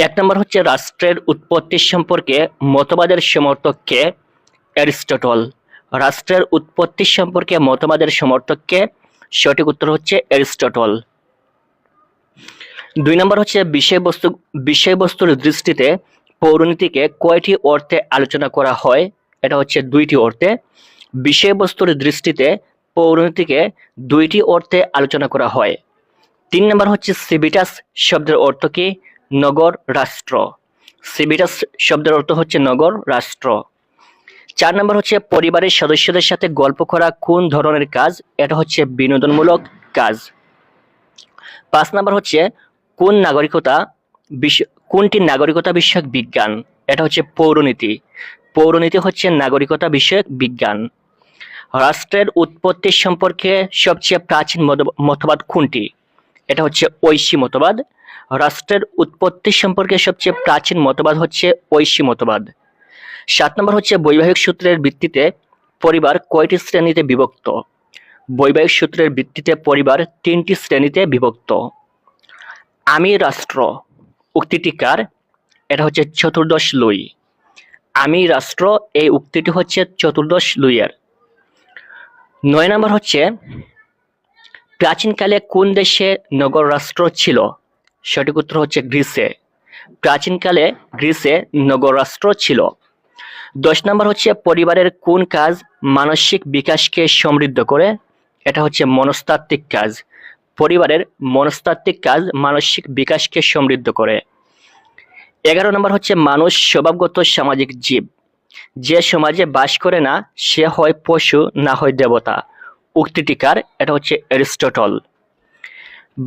এক নম্বর হচ্ছে রাষ্ট্রের উৎপত্তি সম্পর্কে মতবাদের সমর্থক কে? অ্যারিস্টটল। রাষ্ট্রের উৎপত্তি সম্পর্কে মতবাদের সমর্থক কে? সঠিক উত্তর হচ্ছে অ্যারিস্টটল। 2 নম্বর হচ্ছে বিষয়বস্তুর দৃষ্টিতে পৌরনীতিকে কয়টি অর্থে আলোচনা করা হয়? এটা হচ্ছে 2টি অর্থে। বিষয়বস্তুর দৃষ্টিতে পৌরনীতিকে 2টি অর্থে আলোচনা করা হয়। 3 নম্বর হচ্ছে সিভিটাস শব্দের অর্থ কি? নগর রাষ্ট্র। সিভিটাস শব্দের অর্থ হচ্ছে নগর রাষ্ট্র। 4 নম্বর হচ্ছে পরিবারের সদস্যদের সাথে গল্প করা কোন ধরনের কাজ? এটা হচ্ছে বিনোদনমূলক কাজ। 5 নম্বর হচ্ছে কোনটি নাগরিকতা বিষয়ক বিজ্ঞান? এটা হচ্ছে পৌরনীতি। পৌরনীতি হচ্ছে নাগরিকতা বিষয়ক বিজ্ঞান। রাষ্ট্রের উৎপত্তি সম্পর্কে সবচেয়ে প্রাচীন মতবাদ কোনটি? এটা হচ্ছে ঐশী মতবাদ। রাষ্ট্রের উৎপত্তি সম্পর্কে সবচেয়ে প্রাচীন মতবাদ হচ্ছে ঐশী মতবাদ। 7 নম্বর হচ্ছে বৈবাহিক সূত্রের ভিত্তিতে পরিবার কয়টি শ্রেণীতে বিভক্ত? বৈবাহিক সূত্রের ভিত্তিতে পরিবার 3টি শ্রেণীতে বিভক্ত। আমি রাষ্ট্র উক্তিটি কার? এটা হচ্ছে চতুর্দশ লুই। আমি রাষ্ট্র এই উক্তিটি হচ্ছে চতুর্দশ লুইয়ের। 9 নম্বর হচ্ছে প্রাচীনকালে কোন দেশে নগর রাষ্ট্র ছিল? সঠিক উত্তর হচ্ছে গ্রিসে। প্রাচীনকালে গ্রিসে নগর রাষ্ট্র ছিল। 10 নম্বর হচ্ছে পরিবারের কোন কাজ মানসিক বিকাশকে সমৃদ্ধ করে? এটা হচ্ছে মনস্তাত্ত্বিক কাজ। পরিবারের মনস্তাত্ত্বিক কাজ মানসিক বিকাশকে সমৃদ্ধ করে। 11 নম্বর হচ্ছে মানুষ স্বভাবগত সামাজিক জীব। যে সমাজে বাস করে না সে হয় পশু না হয় দেবতা। উক্তিটি কার? এটা হচ্ছে অ্যারিস্টটল।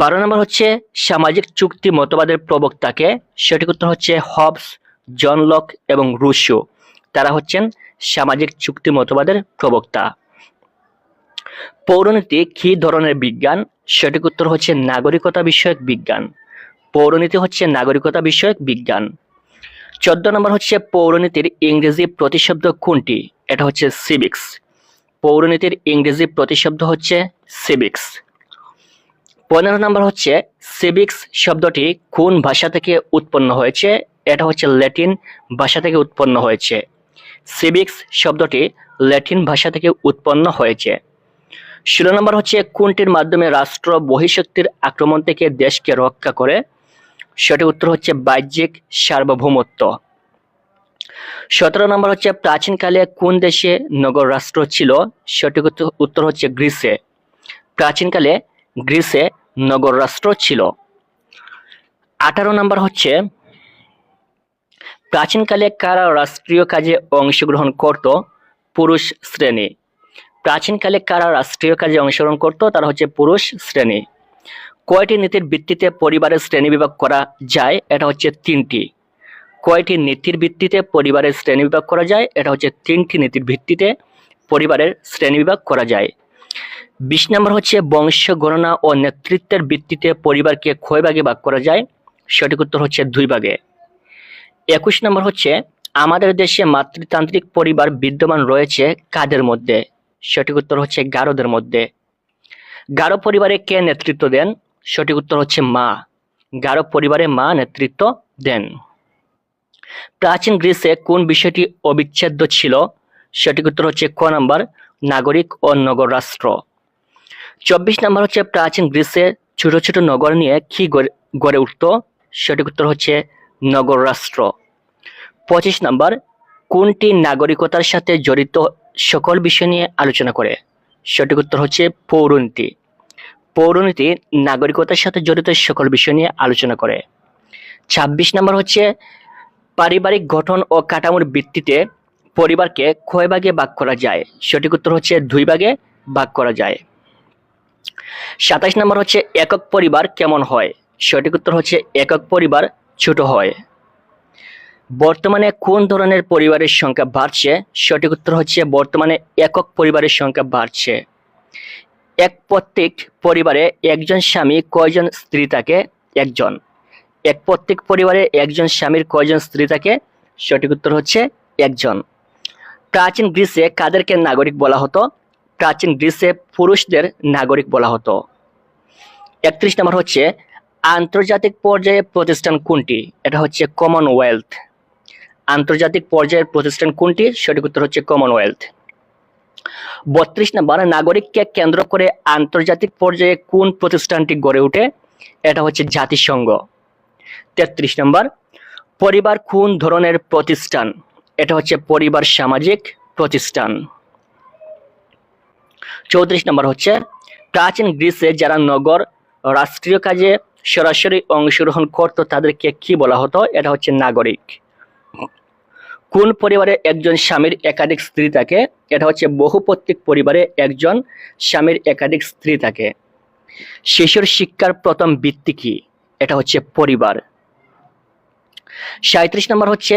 12 নম্বর হচ্ছে সামাজিক চুক্তি মতবাদের প্রবক্তাকে? সঠিক উত্তর হচ্ছে হবস, জন লক এবং রুশো। তারা হচ্ছেন সামাজিক চুক্তি মতবাদের প্রবক্তা। পৌরনীতি কি ধরনের বিজ্ঞান? সঠিক উত্তর হচ্ছে নাগরিকতা বিষয়ক বিজ্ঞান। পৌরনীতি হচ্ছে নাগরিকতা বিষয়ক বিজ্ঞান। 14 নম্বর হচ্ছে পৌরনীতির ইংরেজি প্রতিশব্দ কোনটি? এটা হচ্ছে সিভিক্স। পৌরনীতির ইংরেজি প্রতিশব্দ হচ্ছে সিভিক্স। 15 নম্বর হচ্ছে সিভিক্স শব্দটি কোন ভাষা থেকে উৎপন্ন হয়েছে? এটা হচ্ছে ল্যাটিন ভাষা থেকে উৎপন্ন হয়েছে। সিভিক্স শব্দটি ল্যাটিন ভাষা থেকে উৎপন্ন হয়েছে। 16 নম্বর হচ্ছে কোনটির মাধ্যমে রাষ্ট্র বহিঃশক্তির আক্রমণ থেকে দেশকে রক্ষা করে? সঠিক উত্তর হচ্ছে বাহ্যিক সার্বভৌমত্ব। 17 নম্বর হচ্ছে প্রাচীনকালে কোন দেশে নগর রাষ্ট্র ছিল? সঠিক উত্তর হচ্ছে গ্রিসে। প্রাচীনকালে গ্রিসে নগর রাষ্ট্র ছিল। 18 নম্বর হচ্ছে প্রাচীনকালে কারা রাষ্ট্রীয় কাজে অংশগ্রহণ করত? পুরুষ শ্রেণী। প্রাচীনকালে কারা রাষ্ট্রীয় কাজে অংশগ্রহণ করত? তারা হচ্ছে পুরুষ শ্রেণী। কয়টি নীতির ভিত্তিতে পরিবারের শ্রেণীবিভাগ করা যায়? এটা হচ্ছে 3টি। কয়টি নীতির ভিত্তিতে পরিবারের শ্রেণীবিভাগ করা যায়? এটা হচ্ছে 3টি নীতির ভিত্তিতে পরিবারের শ্রেণীবিভাগ করা যায়। 20 নম্বর হচ্ছে বংশ গণনা ও নেতৃত্বের ভিত্তিতে পরিবারকে কয় ভাগে ভাগ করা যায়? সঠিক উত্তর হচ্ছে 2 ভাগে। 21 নম্বর হচ্ছে আমাদের দেশে মাতৃতান্ত্রিক পরিবার বিদ্যমান রয়েছে কাদের মধ্যে? সঠিক উত্তর হচ্ছে গারোদের মধ্যে। গারো পরিবারে কে নেতৃত্ব দেন? সঠিক উত্তর হচ্ছে মা। গারো পরিবারে মা নেতৃত্ব দেন। প্রাচীন গ্রিসে কোন বিষয়টি অবিচ্ছেদ্য ছিল? সঠিক উত্তর হচ্ছে ক নাম্বার, নাগরিক ও নগর রাষ্ট্র। 24 নম্বর হচ্ছে প্রাচীন গ্রিসে ছোট ছোট নগর নিয়ে কি গড়ে উঠত? সঠিক উত্তর হচ্ছে নগর রাষ্ট্র। 25 নম্বর কোনটি নাগরিকতার সাথে জড়িত সকল বিষয় নিয়ে আলোচনা করে? সঠিক উত্তর হচ্ছে পৌরনীতি। পৌরনীতি নাগরিকতার সাথে জড়িত সকল বিষয় নিয়ে আলোচনা করে। 26 নম্বর হচ্ছে পারিবারিক গঠন ও কাঠামোর ভিত্তিতে পরিবারকে কয় ভাগে ভাগ করা যায়? সঠিক উত্তর হচ্ছে 2 ভাগে ভাগ করা যায়। 27 নম্বর হচ্ছে একক পরিবার কেমন হয়? সঠিক উত্তর হচ্ছে একক পরিবার ছোট হয়। বর্তমানে কোন ধরনের পরিবারের সংখ্যা বাড়ছে? সঠিক উত্তর হচ্ছে বর্তমানে একক পরিবারের সংখ্যা বাড়ছে। এক প্রত্যেক পরিবারে একজন স্বামী কয়জন স্ত্রী থাকে? একজন। এক প্রত্যেক পরিবারে একজন স্বামীর কয়জন স্ত্রী থাকে? সঠিক উত্তর হচ্ছে একজন। প্রাচীন গ্রিসে কাদেরকে নাগরিক বলা হতো? প্রাচীন গ্রিসে পুরুষদের নাগরিক বলা হতো। 31 নম্বর হচ্ছে আন্তর্জাতিক পর্যায়ে প্রতিষ্ঠান কোনটি? এটা হচ্ছে কমনওয়েলথ। আন্তর্জাতিক পর্যায়ের প্রতিষ্ঠান কোনটি? সঠিক উত্তর হচ্ছে কমনওয়েলথ। 32 নম্বর, নাগরিককে কেন্দ্র করে আন্তর্জাতিক পর্যায়ে কোন প্রতিষ্ঠানটি গড়ে ওঠে? এটা হচ্ছে জাতিসংঘ। 33 নম্বর, পরিবার কোন ধরনের প্রতিষ্ঠান? এটা হচ্ছে পরিবার সামাজিক প্রতিষ্ঠান। 34 নম্বর হচ্ছে, প্রাচীন গ্রিসে যারা নগর রাষ্ট্রীয় কাজে সরাসরি অংশগ্রহণ করত তাদেরকে কি বলা হতো? এটা হচ্ছে নাগরিক। কোন পরিবারে একজন স্বামীর একাধিক স্ত্রী থাকে? এটা হচ্ছে বহুপত্নিক পরিবারে একজন স্বামীর একাধিক স্ত্রী থাকে। শিশুর শিক্ষার প্রথম ভিত্তি কি? এটা হচ্ছে পরিবার। 37 নম্বর হচ্ছে,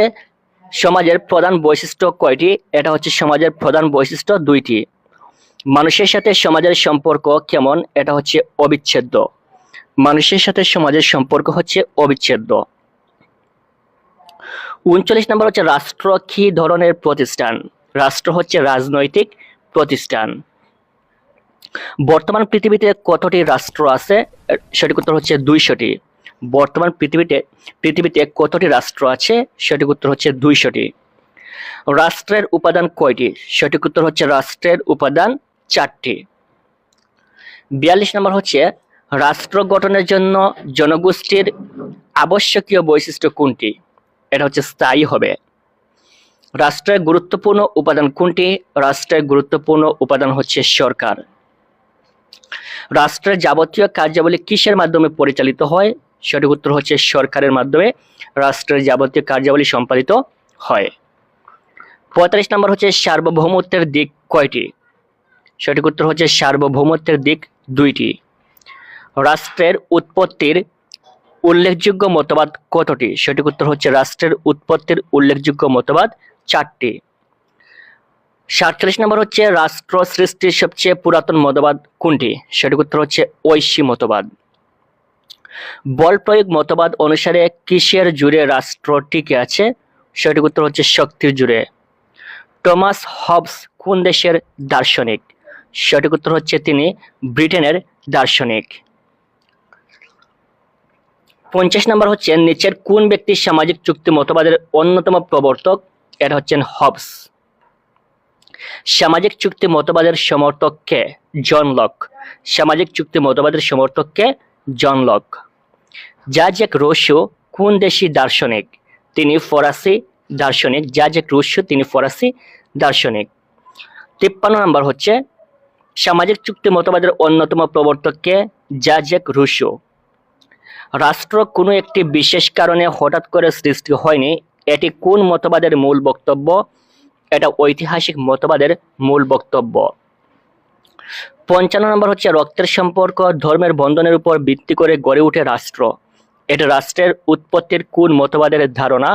সমাজের প্রধান বৈশিষ্ট্য কয়টি? এটা হচ্ছে সমাজের প্রধান বৈশিষ্ট্য 2টি। মানুষের সাথে সমাজের সম্পর্ক কেমন? এটা হচ্ছে অবিচ্ছেদ্য। মানুষের সাথে সমাজের সম্পর্ক হচ্ছে অবিচ্ছেদ্য। 39 নম্বর হচ্ছে, রাষ্ট্র কি ধরনের প্রতিষ্ঠান? রাষ্ট্র হচ্ছে রাজনৈতিক প্রতিষ্ঠান। বর্তমান পৃথিবীতে কতটি রাষ্ট্র আছে? সঠিক উত্তর হচ্ছে 200টি। বর্তমান পৃথিবীতে কতটি রাষ্ট্র আছে? সঠিক উত্তর হচ্ছে 200টি। রাষ্ট্রের উপাদান কয়টি? সঠিক উত্তর হচ্ছে রাষ্ট্রের উপাদান 4টি। 42 নম্বর হচ্ছে, রাষ্ট্র গঠনের জন্য জনগোষ্ঠীর আবশ্যকীয় বৈশিষ্ট্য কোনটি? এটা হচ্ছে স্থায়ী হবে। রাষ্ট্রের গুরুত্বপূর্ণ উপাদান কোনটি? রাষ্ট্রের গুরুত্বপূর্ণ উপাদান হচ্ছে সরকার। রাষ্ট্রের যাবতীয় কার্যাবলী কিসের মাধ্যমে পরিচালিত হয়? সঠিক উত্তর হচ্ছে সরকারের মাধ্যমে রাষ্ট্রের যাবতীয় কার্যাবলী সম্পাদিত হয়। 45 নম্বর হচ্ছে, সার্বভৌমত্বের দিক কয়টি? সঠিক উত্তর হচ্ছে সার্বভৌমত্বের দিক 2টি। রাষ্ট্রের উৎপত্তির উল্লেখযোগ্য মতবাদ কতটি? সঠিক উত্তর হচ্ছে রাষ্ট্রের উৎপত্তির উল্লেখযোগ্য মতবাদ 4টি। 47 নম্বর হচ্ছে, রাষ্ট্র সৃষ্টির সবচেয়ে পুরাতন মতবাদ কোনটি? সঠিক উত্তর হচ্ছে ঐশী মতবাদ। বল প্রয়োগ মতবাদ অনুসারে কিসের জোরে রাষ্ট্র টিকে আছে? সঠিক উত্তর হচ্ছে শক্তির জোরে। টমাস হবস কোন দেশের দার্শনিক? সঠিক উত্তর হচ্ছে তিনি ব্রিটেনের দার্শনিক। 50 নম্বর হচ্ছে, নিচের কোন ব্যক্তি সামাজিক চুক্তি মতবাদের অন্যতম প্রবর্তক? এটা হচ্ছেন হবস। সামাজিক চুক্তি মতবাদের সমর্থক কে? John lock. সামাজিক চুক্তি মতবাদের সমর্থক কে? John Locke. জ্যাক রুসো কোন দেশি দার্শনিক? তিনি ফরাসি দার্শনিক। জ্যাক রুসো তিনি ফরাসি দার্শনিক। 53 নম্বর হচ্ছে, সামাজিক চুক্তি মতবাদের অন্যতম প্রবর্তক কে? Jack Russo. রাষ্ট্র কোনো একটি বিশেষ কারণে হঠাৎ করে সৃষ্টি হয়নি, এটি কোন মতবাদের মূল বক্তব্য? এটা ঐতিহাসিক মতবাদের মূল বক্তব্য। 55 নম্বর হচ্ছে, রক্তের সম্পর্ক ধর্মের বন্ধনের উপর ভিত্তি করে গড়ে ওঠে রাষ্ট্র, এটা রাষ্ট্রের উৎপত্তির কোন মতবাদের ধারণা?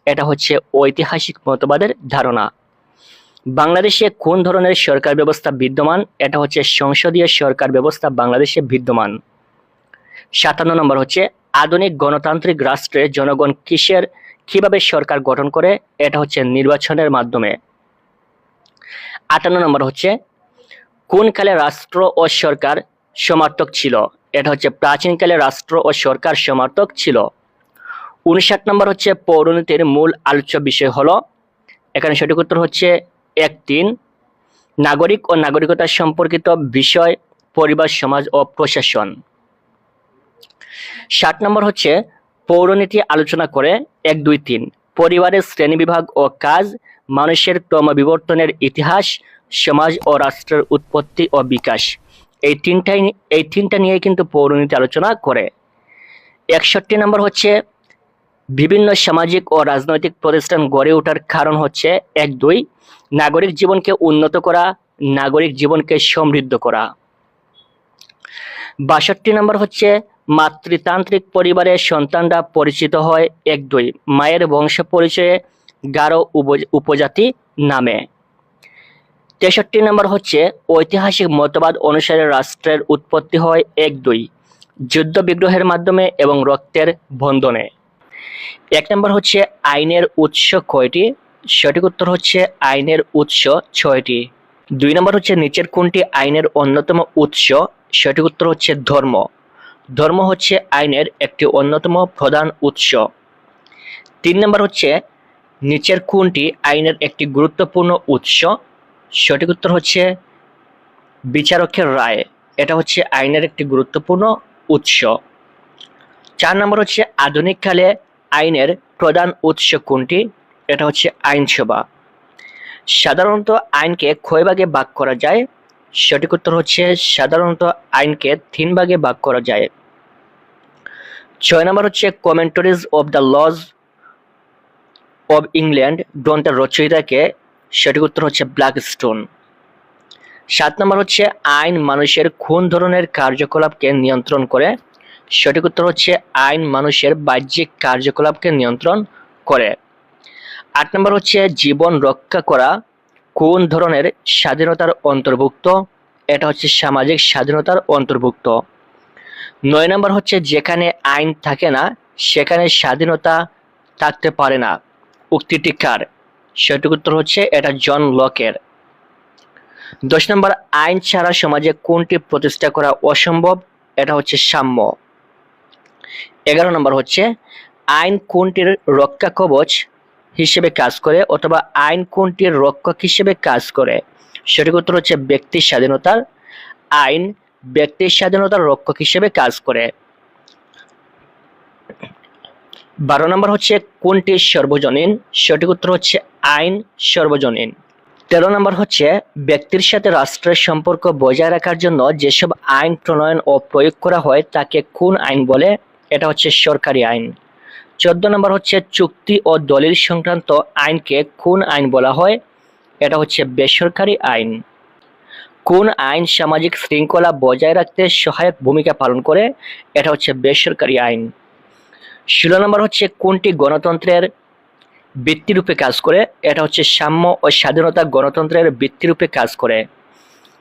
এটা হচ্ছে ঐতিহাসিক মতবাদের ধারণা। বাংলাদেশে কোন ধরনের সরকার ব্যবস্থা বিদ্যমান? এটা হচ্ছে সংসদীয় সরকার ব্যবস্থা বাংলাদেশে বিদ্যমান। 57 নম্বর হচ্ছে, আধুনিক গণতান্ত্রিক রাষ্ট্রে জনগণ কিভাবে সরকার গঠন করে? এটা হচ্ছে নির্বাচনের মাধ্যমে। 58 নম্বর হচ্ছে, কোন কালে রাষ্ট্র ও সরকার সমার্থক ছিল? এটা হচ্ছে প্রাচীনকালে রাষ্ট্র ও সরকার সমার্থক ছিল। 59 নম্বর হচ্ছে, পৌরনীতির মূল আলোচ্য বিষয় হলো, এখানে সঠিক উত্তর হচ্ছে 1-3, নাগরিক ও নাগরিকতা সম্পর্কিত বিষয়, পরিবার, সমাজ ও প্রশাসন। 60 নম্বর হচ্ছে, পৌরনীতি আলোচনা করে 1-2-3 পরিবারের শ্রেণীবিভাগ ও কাজ, মানুষের ক্রমবিবর্তনের ইতিহাস, সমাজ ও রাষ্ট্রের উৎপত্তি ও বিকাশ। এই তিনটা নিয়ে কিন্তু পৌরনীতি আলোচনা করে। 61 নম্বর হচ্ছে, বিভিন্ন সামাজিক ও রাজনৈতিক প্রতিষ্ঠান গড়ে ওঠার কারণ হচ্ছে 1-2 নাগরিক জীবনকে উন্নত করা, নাগরিক জীবনকে সমৃদ্ধ করা। 62 নম্বর হচ্ছে, মাতৃতান্ত্রিক পরিবারে সন্তানরা পরিচিত হয় 1-2 মায়ের বংশ পরিচয়ে গারো উপজাতি নামে। 63 নম্বর হচ্ছে, ঐতিহাসিক মতবাদ অনুসারে রাষ্ট্রের উৎপত্তি হয় 1-2 যুদ্ধ বিগ্রহের মাধ্যমে এবং রক্তের বন্ধনে। 1 নম্বর হচ্ছে, আইনের উৎস কয়টি? সঠিক উত্তর হচ্ছে আইনের উৎস 6টি। 2 নম্বর হচ্ছে, নিচের কোনটি আইনের অন্যতম উৎস? সঠিক উত্তর হচ্ছে ধর্ম। ধর্ম হচ্ছে আইনের একটি অন্যতম প্রধান উৎস। 3 নম্বর হচ্ছে নিচের কোনটি আইনের একটি গুরুত্বপূর্ণ উৎস? সঠিক উত্তর হচ্ছে বিচারকের রায়। এটা হচ্ছে আইনের একটি গুরুত্বপূর্ণ উৎস। 4 নম্বর হচ্ছে আধুনিক কালে আইনের প্রধান উৎস কোনটি? এটা হচ্ছে আইনসভা। সাধারণত আইনকে কয় ভাগে ভাগ করা যায়? সঠিক উত্তর হচ্ছে সাধারণত আইনকে 3 ভাগে ভাগ করা যায়। 6 নম্বর হচ্ছে commentaries of the laws of England গ্রন্থের রচয়িতাকে? সঠিক উত্তর হচ্ছে ব্ল্যাকস্টোন। 7 নম্বর হচ্ছে আইন মানুষের কোন ধরনের কার্যকলাপকে নিয়ন্ত্রণ করে? সঠিক উত্তর হচ্ছে আইন মানুষের বাহ্যিক কার্যকলাপকে নিয়ন্ত্রণ করে। 8 নম্বর হচ্ছে জীবন রক্ষা করা কোন ধরনের স্বাধীনতার অন্তর্ভুক্ত? এটা হচ্ছে সামাজিক স্বাধীনতার অন্তর্ভুক্ত। 9 নম্বর হচ্ছে যেখানে আইন থাকে না সেখানে স্বাধীনতা থাকতে পারে না, উক্তিটি কার? সঠিক উত্তর হচ্ছে এটা জন লকের। 10 নম্বর আইন ছাড়া সমাজে কোনটি প্রতিষ্ঠা করা অসম্ভব? এটা হচ্ছে সাম্য। 11 নম্বর হচ্ছে আইন কোনটির রক্ষা কবচ হিসেবে কাজ করে অথবা আইন কোনটির রক্ষক হিসেবে কাজ করে? সঠিক উত্তর হচ্ছে ব্যক্তির স্বাধীনতার আইন ব্যক্তির স্বাধীনতার রক্ষক হিসেবে কাজ করে। 12 নম্বর হচ্ছে কোনটি সর্বজনীন? সঠিক উত্তর হচ্ছে আইন সর্বজনীন। 13 নম্বর হচ্ছে ব্যক্তির সাথে রাষ্ট্রের সম্পর্ক বজায় রাখার জন্য যেসব আইন প্রণয়ন ও প্রয়োগ করা হয় তাকে কোন আইন বলে? এটা হচ্ছে সরকারি আইন। 14 নম্বর হচ্ছে চুক্তি ও দলিল সংক্রান্ত আইনকে কোন আইন বলা হয়? এটা হচ্ছে বেসরকারি আইন। কোন আইন সামাজিক শৃঙ্খলা বজায় রাখতে সহায়ক ভূমিকা পালন করে? এটা হচ্ছে বেসরকারি আইন। 16 নম্বর হচ্ছে কোনটি গণতন্ত্রের ভিত্তিরূপে কাজ করে? এটা হচ্ছে সাম্য ও স্বাধীনতা গণতন্ত্রের ভিত্তিরূপে কাজ করে।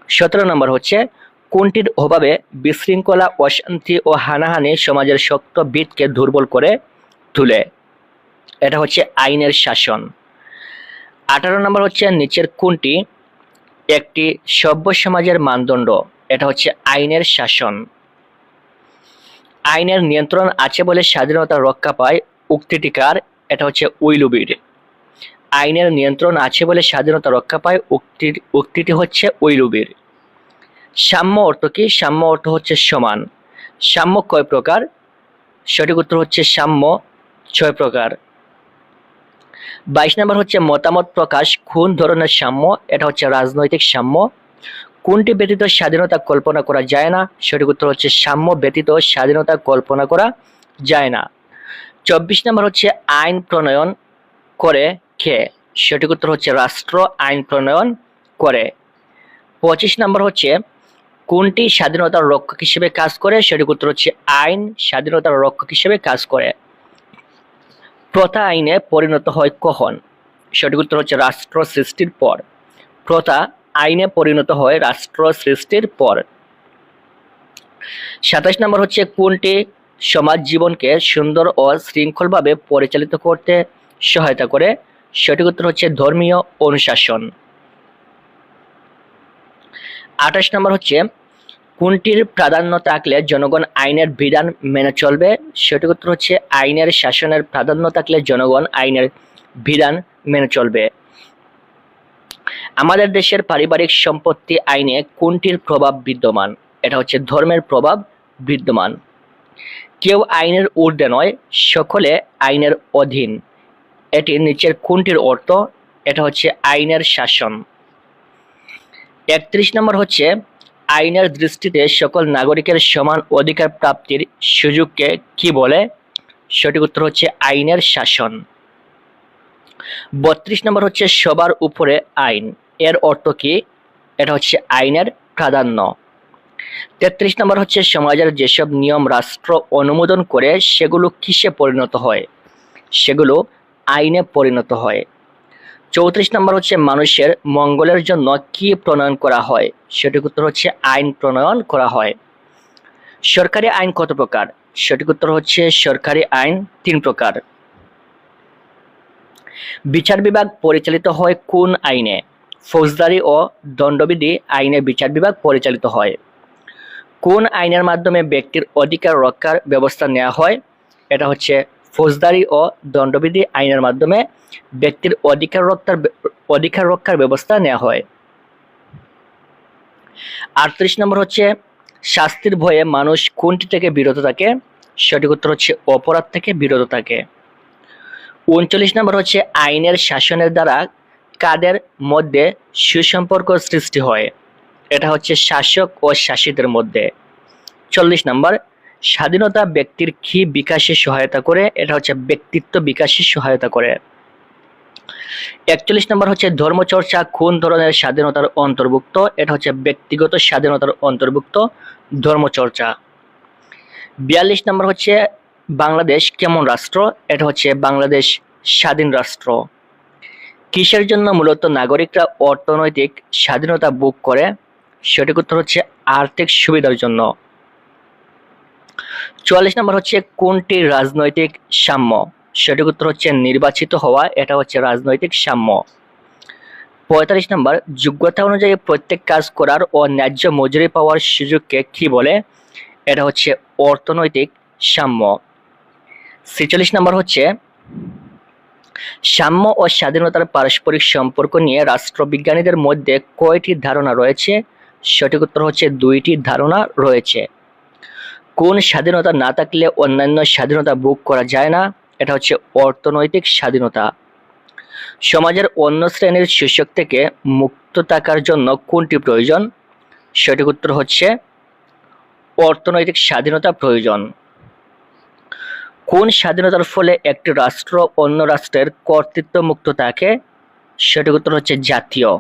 17 নম্বর হচ্ছে কোনটির অভাবে বিশৃঙ্খলা অশান্তি ও হানাহানি সমাজের শক্ত ভিতকে দুর্বল করে তুলে? এটা হচ্ছে আইনের শাসন। 18 নম্বর হচ্ছে নিচের কোনটি একটি সভ্য সমাজের মানদণ্ড? এটা হচ্ছে আইনের শাসন। আইনের নিয়ন্ত্রণ আছে বলে স্বাধীনতা রক্ষা পায়, উক্তিটি কার? এটা হচ্ছে উইলবির। আইনের নিয়ন্ত্রণ আছে বলে স্বাধীনতা রক্ষা পায়, উক্তিটি হচ্ছে উইলবির। সাম্য অর্থ কি? সাম্য অর্থ হচ্ছে সমান। সাম্য কয় প্রকার? সঠিক উত্তর হচ্ছে সাম্য 6 প্রকার। 22 নম্বর হচ্ছে মতামত প্রকাশ কোন ধরনের সাম্য? এটা হচ্ছে রাজনৈতিক সাম্য। কোনটি ব্যতীত স্বাধীনতা কল্পনা করা যায় না? সঠিক উত্তর হচ্ছে সাম্য ব্যতীত স্বাধীনতা কল্পনা করা যায় না। 24 নম্বর হচ্ছে আইন প্রণয়ন করে কে? সঠিক উত্তর হচ্ছে রাষ্ট্র আইন প্রণয়ন করে। 25 নম্বর হচ্ছে কোনটি স্বাধীনতার রক্ষক হিসেবে কাজ করে? সঠিক উত্তর হচ্ছে আইন স্বাধীনতার রক্ষক হিসেবে কাজ করে। প্রথা আইনে পরিণত হয় কখন? সঠিক উত্তর হচ্ছে রাষ্ট্র সৃষ্টির পর। প্রথা আইনে পরিণত হয় রাষ্ট্র সৃষ্টির পর। 27 নম্বর হচ্ছে কোনটি সমাজ জীবনকে সুন্দর ও শৃঙ্খলভাবে পরিচালিত করতে সহায়তা করে? সঠিক উত্তর হচ্ছে ধর্মীয় অনুশাসন। 28 নম্বর হচ্ছে কোনটির প্রাধান্য থাকলে জনগণ আইনের বিধান মেনে চলবে? সঠিক উত্তর হচ্ছে আইনের শাসনের প্রাধান্য থাকলে জনগণ আইনের বিধান মেনে চলবে। আমাদের দেশের পারিবারিক সম্পত্তি আইনে কোনটির প্রভাব বিদ্যমান? এটা হচ্ছে ধর্মের প্রভাব বিদ্যমান। কেউ আইনের ঊর্ধ্বে নয়, সকলে আইনের অধীন, এটি নিচের কোনটির অর্থ? এটা হচ্ছে আইনের শাসন। 31 নম্বর হচ্ছে আইনের দৃষ্টিতে সকল নাগরিকের সমান অধিকার প্রাপ্তির সুযোগকে কি বলে? সঠিক উত্তর হচ্ছে আইনের শাসন। 32 নম্বর হচ্ছে সবার উপরে আইন, এর অর্থ কি? এটা হচ্ছে আইনের প্রাধান্য। 33 নম্বর হচ্ছে সমাজের যেসব নিয়ম রাষ্ট্র অনুমোদন করে সেগুলো কিসে পরিণত হয়? সেগুলো আইনে পরিণত হয়। 34 নম্বর হচ্ছে মানুষের মঙ্গলের জন্য কি প্রণয়ন করা হয়? সঠিক উত্তর হচ্ছে আইন প্রণয়ন করা হয়। সরকারি আইন কত প্রকার? সঠিক উত্তর হচ্ছে সরকারি আইন 3 প্রকার। বিচার বিভাগ পরিচালিত হয় কোন আইনে? ফৌজদারি ও দণ্ডবিধি আইনে বিচার বিভাগ পরিচালিত হয়। কোন আইনের মাধ্যমে ব্যক্তির অধিকার রক্ষার ব্যবস্থা নেওয়া হয়? এটা হচ্ছে ফৌজদারি ও দণ্ডবিধি আইনের মাধ্যমে ব্যক্তির অধিকার রক্ষার ব্যবস্থা নেওয়া হয়। 38 নম্বর হচ্ছে শাস্তির ভয়ে মানুষ কোনটি থেকে বিরত থাকে? সঠিক উত্তর হচ্ছে অপরাধ থেকে বিরত থাকে। 39 নম্বর হচ্ছে আইনের শাসনের দ্বারা কাদের মধ্যে সুসম্পর্ক সৃষ্টি হয়? এটা হচ্ছে শাসক ও শাসিতের মধ্যে। 40 নম্বর স্বাধীনতা ব্যক্তির কি বিকাশে সহায়তা করে? এটা হচ্ছে ব্যক্তিত্ব বিকাশে সহায়তা করে। 41 নম্বর হচ্ছে ধর্মচর্চা কোন ধরনের স্বাধীনতার অন্তর্ভুক্ত? এটা হচ্ছে ব্যক্তিগত স্বাধীনতার অন্তর্ভুক্ত ধর্মচর্চা। 42 নম্বর হচ্ছে বাংলাদেশ কেমন রাষ্ট্র? এটা হচ্ছে বাংলাদেশ স্বাধীন রাষ্ট্র। কিসের জন্য মূলত নাগরিকরা অর্থনৈতিক স্বাধীনতা ভোগ করে? সঠিক উত্তর হচ্ছে আর্থিক সুবিধার জন্য। 44 নম্বর হচ্ছে কোনটি রাজনৈতিক সাম্য? সঠিক উত্তর হচ্ছে নির্বাচিত হওয়া, এটা হচ্ছে রাজনৈতিক সাম্য। 45 নম্বর যোগ্যতা অনুযায়ী প্রত্যেক কাজ করার ও ন্যায্য মজুরি পাওয়ার সুযোগকে কি বলে? এটা হচ্ছে অর্থনৈতিক সাম্য। 46 নম্বর হচ্ছে সাম্য ও স্বাধীনতার পারস্পরিক সম্পর্ক নিয়ে রাষ্ট্রবিজ্ঞানীদের মধ্যে কয়টি ধারণা রয়েছে? সঠিক উত্তর হচ্ছে 2টি ধারণা রয়েছে। কোন স্বাধীনতা না থাকলে অন্যান্য স্বাধীনতা ভোগ করা যায় না? এটা হচ্ছে অর্থনৈতিক স্বাধীনতা। সমাজের অন্য শ্রেণীর শোষক থেকে মুক্ত থাকার জন্য কোনটি প্রয়োজন? সঠিক উত্তর হচ্ছে অর্থনৈতিক স্বাধীনতা প্রয়োজন। কোন স্বাধীনতার ফলে একটি রাষ্ট্র অন্য রাষ্ট্রের কর্তৃত্ব মুক্ত থাকে? সঠিক উত্তর হচ্ছে জাতীয়।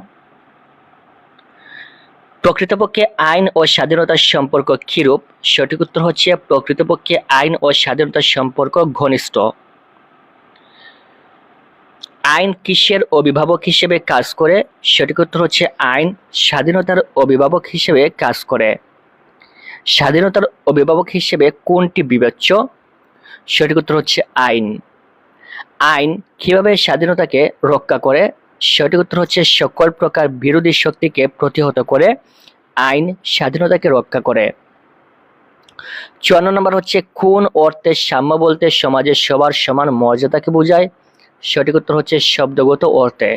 প্রকৃতপক্ষে আইন ও স্বাধীনতার সম্পর্ক কিরূপ? সঠিক উত্তর হচ্ছে প্রকৃতপক্ষে আইন ও স্বাধীনতার সম্পর্ক ঘনিষ্ঠ। আইন কিসের অভিভাবক হিসেবে কাজ করে? সঠিক উত্তর হচ্ছে আইন স্বাধীনতার অভিভাবক হিসেবে কাজ করে। স্বাধীনতার অভিভাবক হিসেবে কোনটি বিবেচ্য? সঠিক উত্তর হচ্ছে আইন। আইন কিভাবে স্বাধীনতাকে রক্ষা করে? সঠিক উত্তর হচ্ছে সকল প্রকার বিরোধী শক্তিকে প্রতিহত করে আইন স্বাধীনতাকে রক্ষা করে। 54 নম্বর হচ্ছে কোন অর্থে সাম্য বলতে সমাজের সবার সমান মর্যাদাকে বোঝায়? সঠিক উত্তর হচ্ছে শব্দগত অর্থে।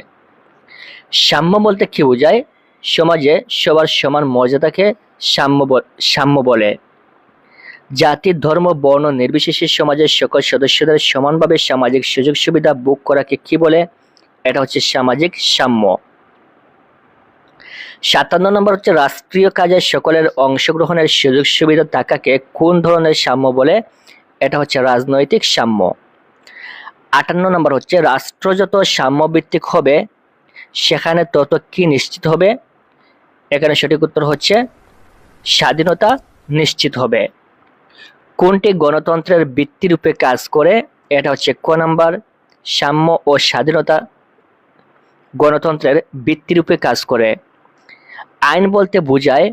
সাম্য বলতে কি বোঝায়? সমাজে সবার সমান মর্যাদাকে সাম্য বলে। জাতি ধর্ম বর্ণ নির্বিশেষে সমাজের সকল সদস্যদের সমানভাবে সামাজিক সুযোগ সুবিধা ভোগ করাকে কি বলে? এটা হচ্ছে সামাজিক সাম্য। 57 নম্বর হচ্ছে রাষ্ট্রীয় কাজে সকলের অংশগ্রহণের সুযোগ সুবিধা থাকাকে কোন ধরনের সাম্য বলে? এটা হচ্ছে রাজনৈতিক সাম্য। 58 নম্বর হচ্ছে রাষ্ট্র যত সাম্যভিত্তিক হবে সেখানে তত কি নিশ্চিত হবে? এখানে সঠিক উত্তর হচ্ছে স্বাধীনতা নিশ্চিত হবে। কোনটি গণতন্ত্রের ভিত্তিরূপে কাজ করে? এটা হচ্ছে ক নাম্বার সাম্য ও স্বাধীনতা গণতন্ত্রের ভিত্তিরূপে কাজ করে। আইন বলতে বোঝায়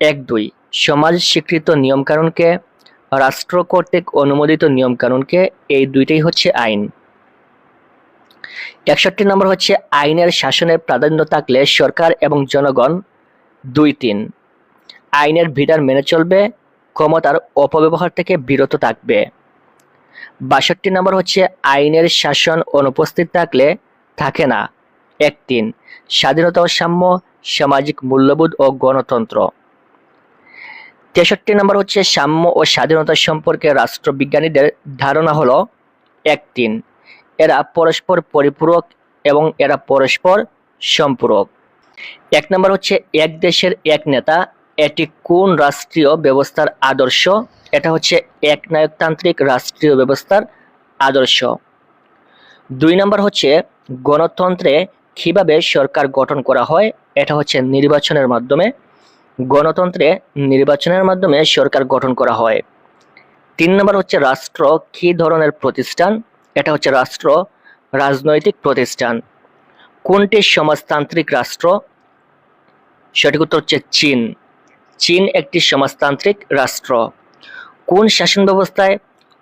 1-2 সমাজ স্বীকৃত নিয়মকানুনকে, রাষ্ট্র কর্তৃক অনুমোদিত নিয়মকানুনকে, এই দুইটাই হচ্ছে আইন। 61 নম্বর হচ্ছে আইনের শাসনের প্রাধান্য থাকলে সরকার এবং জনগণ 2-3 আইনের বিধান মেনে চলবে, ক্ষমতার অপব্যবহার থেকে বিরত থাকবে। 62 নম্বর হচ্ছে আইনের শাসন অনুপস্থিত থাকলে থাকে না 1-3 স্বাধীনতা ও সাম্য, সামাজিক মূল্যবোধ ও গণতন্ত্র। 63 নম্বর হচ্ছে সাম্য ও স্বাধীনতা সম্পর্কে রাষ্ট্রবিজ্ঞানীদের ধারণা হলো 1-3 এরা পরস্পর পরিপূরক এবং এরা পরস্পর সম্পূরক। 1 নম্বর হচ্ছে এক দেশের এক নেতা, এটি কোন রাষ্ট্রীয় ব্যবস্থার আদর্শ? এটা হচ্ছে একনায়কতান্ত্রিক রাষ্ট্রীয় ব্যবস্থার আদর্শ। 2 নম্বর হচ্ছে গণতন্ত্রে কিভাবে সরকার গঠন করা হয়? এটা হচ্ছে নির্বাচনের মাধ্যমে। গণতন্ত্রে নির্বাচনের মাধ্যমে সরকার গঠন করা হয়। 3 নম্বর হচ্ছে রাষ্ট্র কি ধরনের প্রতিষ্ঠান? এটা হচ্ছে রাষ্ট্র রাজনৈতিক প্রতিষ্ঠান। কোনটি সমাজতান্ত্রিক রাষ্ট্র? সঠিক উত্তর হচ্ছে চীন। চীন একটি সমাজতান্ত্রিক রাষ্ট্র। কোন শাসন ব্যবস্থায়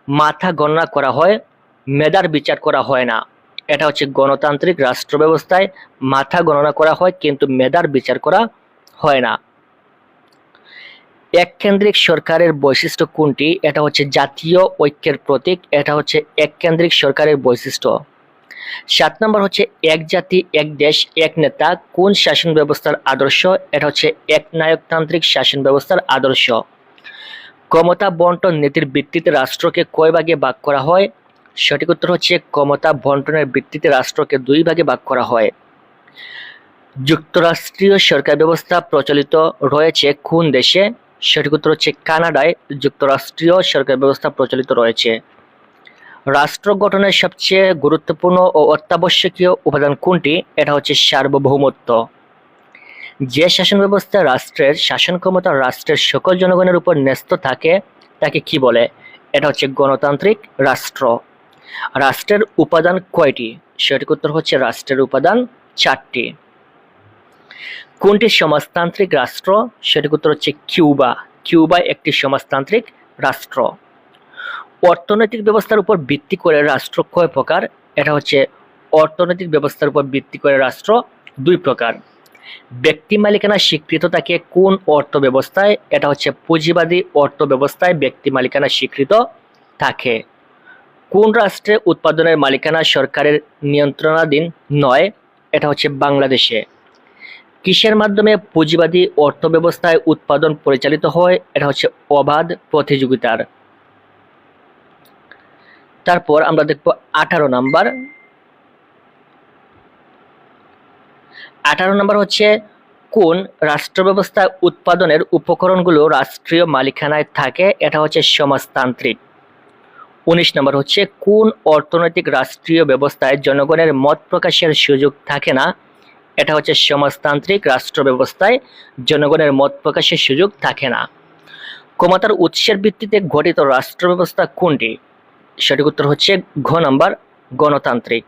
মাথা গণনা করা হয়, মেধার বিচার করা হয় না? এটা হচ্ছে গণতান্ত্রিক রাষ্ট্র ব্যবস্থায় মাথা গণনা করা হয় কিন্তু মেধার বিচার করা হয় না। এককেন্দ্রিক সরকারের বৈশিষ্ট্য কোনটি? এটা হচ্ছে জাতীয় ঐক্যের প্রতীক, এটা হচ্ছে এককেন্দ্রিক সরকারের বৈশিষ্ট্য। 7 নম্বর হচ্ছে এক জাতি এক দেশ এক নেতা কোন শাসন ব্যবস্থার আদর্শ? এটা হচ্ছে একনায়কতান্ত্রিক শাসন ব্যবস্থার আদর্শ। ক্ষমতা বন্টন নীতির ভিত্তিতে রাষ্ট্রকে কয় ভাগে ভাগ করা হয়? সঠিক উত্তর হচ্ছে ক্ষমতা বন্টনের ভিত্তিতে রাষ্ট্রকে 2 ভাগে ভাগ করা হয়। যুক্তরাষ্ট্রীয় সরকার ব্যবস্থা প্রচলিত রয়েছে কোন দেশে? সঠিক উত্তর হচ্ছে কানাডায় যুক্তরাষ্ট্রীয় সরকার ব্যবস্থা প্রচলিত রয়েছে। রাষ্ট্র গঠনের সবচেয়ে গুরুত্বপূর্ণ ও অত্যাবশ্যকীয় উপাদান কোনটি? এটা হচ্ছে সার্বভৌমত্ব। যে শাসন ব্যবস্থা রাষ্ট্রের শাসন ক্ষমতা রাষ্ট্রের সকল জনগণের উপর ন্যস্ত থাকে তাকে কি বলে? এটা হচ্ছে গণতান্ত্রিক রাষ্ট্র। রাষ্ট্রের উপাদান কয়টি? সঠিক উত্তর হচ্ছে রাষ্ট্রের উপাদান 4টি। কোনটি সমাজতান্ত্রিক রাষ্ট্র? সঠিক উত্তর হচ্ছে কিউবা। কিউবা একটি সমাজতান্ত্রিক রাষ্ট্র। অর্থনৈতিক ব্যবস্থার উপর ভিত্তি করে রাষ্ট্র কয় প্রকার? এটা হচ্ছে অর্থনৈতিক ব্যবস্থার উপর ভিত্তি করে রাষ্ট্র 2 প্রকার। ব্যক্তি মালিকানা স্বীকৃত থাকে কোন অর্থ ব্যবস্থায়? এটা হচ্ছে পুঁজিবাদী অর্থ ব্যবস্থায় ব্যক্তি মালিকানা স্বীকৃত থাকে। কোন রাষ্ট্রে উৎপাদনের মালিকানা সরকারের নিয়ন্ত্রণাধীন নয়? এটা হচ্ছে বাংলাদেশে। কিসের মাধ্যমে পুঁজিবাদী অর্থ ব্যবস্থায় উৎপাদন পরিচালিত হয়? এটা হচ্ছে অবাধ প্রতিযোগিতার। তারপর আমরা দেখব 18 নাম্বার। 18 নম্বর হচ্ছে কোন রাষ্ট্র ব্যবস্থায় উৎপাদনের উপকরণগুলো রাষ্ট্রীয় মালিকানায় থাকে? এটা হচ্ছে সমাজতান্ত্রিক। 19 নম্বর হচ্ছে কোন অর্থনৈতিক রাষ্ট্রীয় ব্যবস্থায় জনগণের মত প্রকাশের সুযোগ থাকে না? এটা হচ্ছে সমাজতান্ত্রিক রাষ্ট্র ব্যবস্থায় জনগণের মত প্রকাশের সুযোগ থাকে না। ক্ষমতার উৎসের ভিত্তিতে গঠিত রাষ্ট্র ব্যবস্থা কোনটি? সঠিক উত্তর হচ্ছে ঘ নাম্বার গণতান্ত্রিক।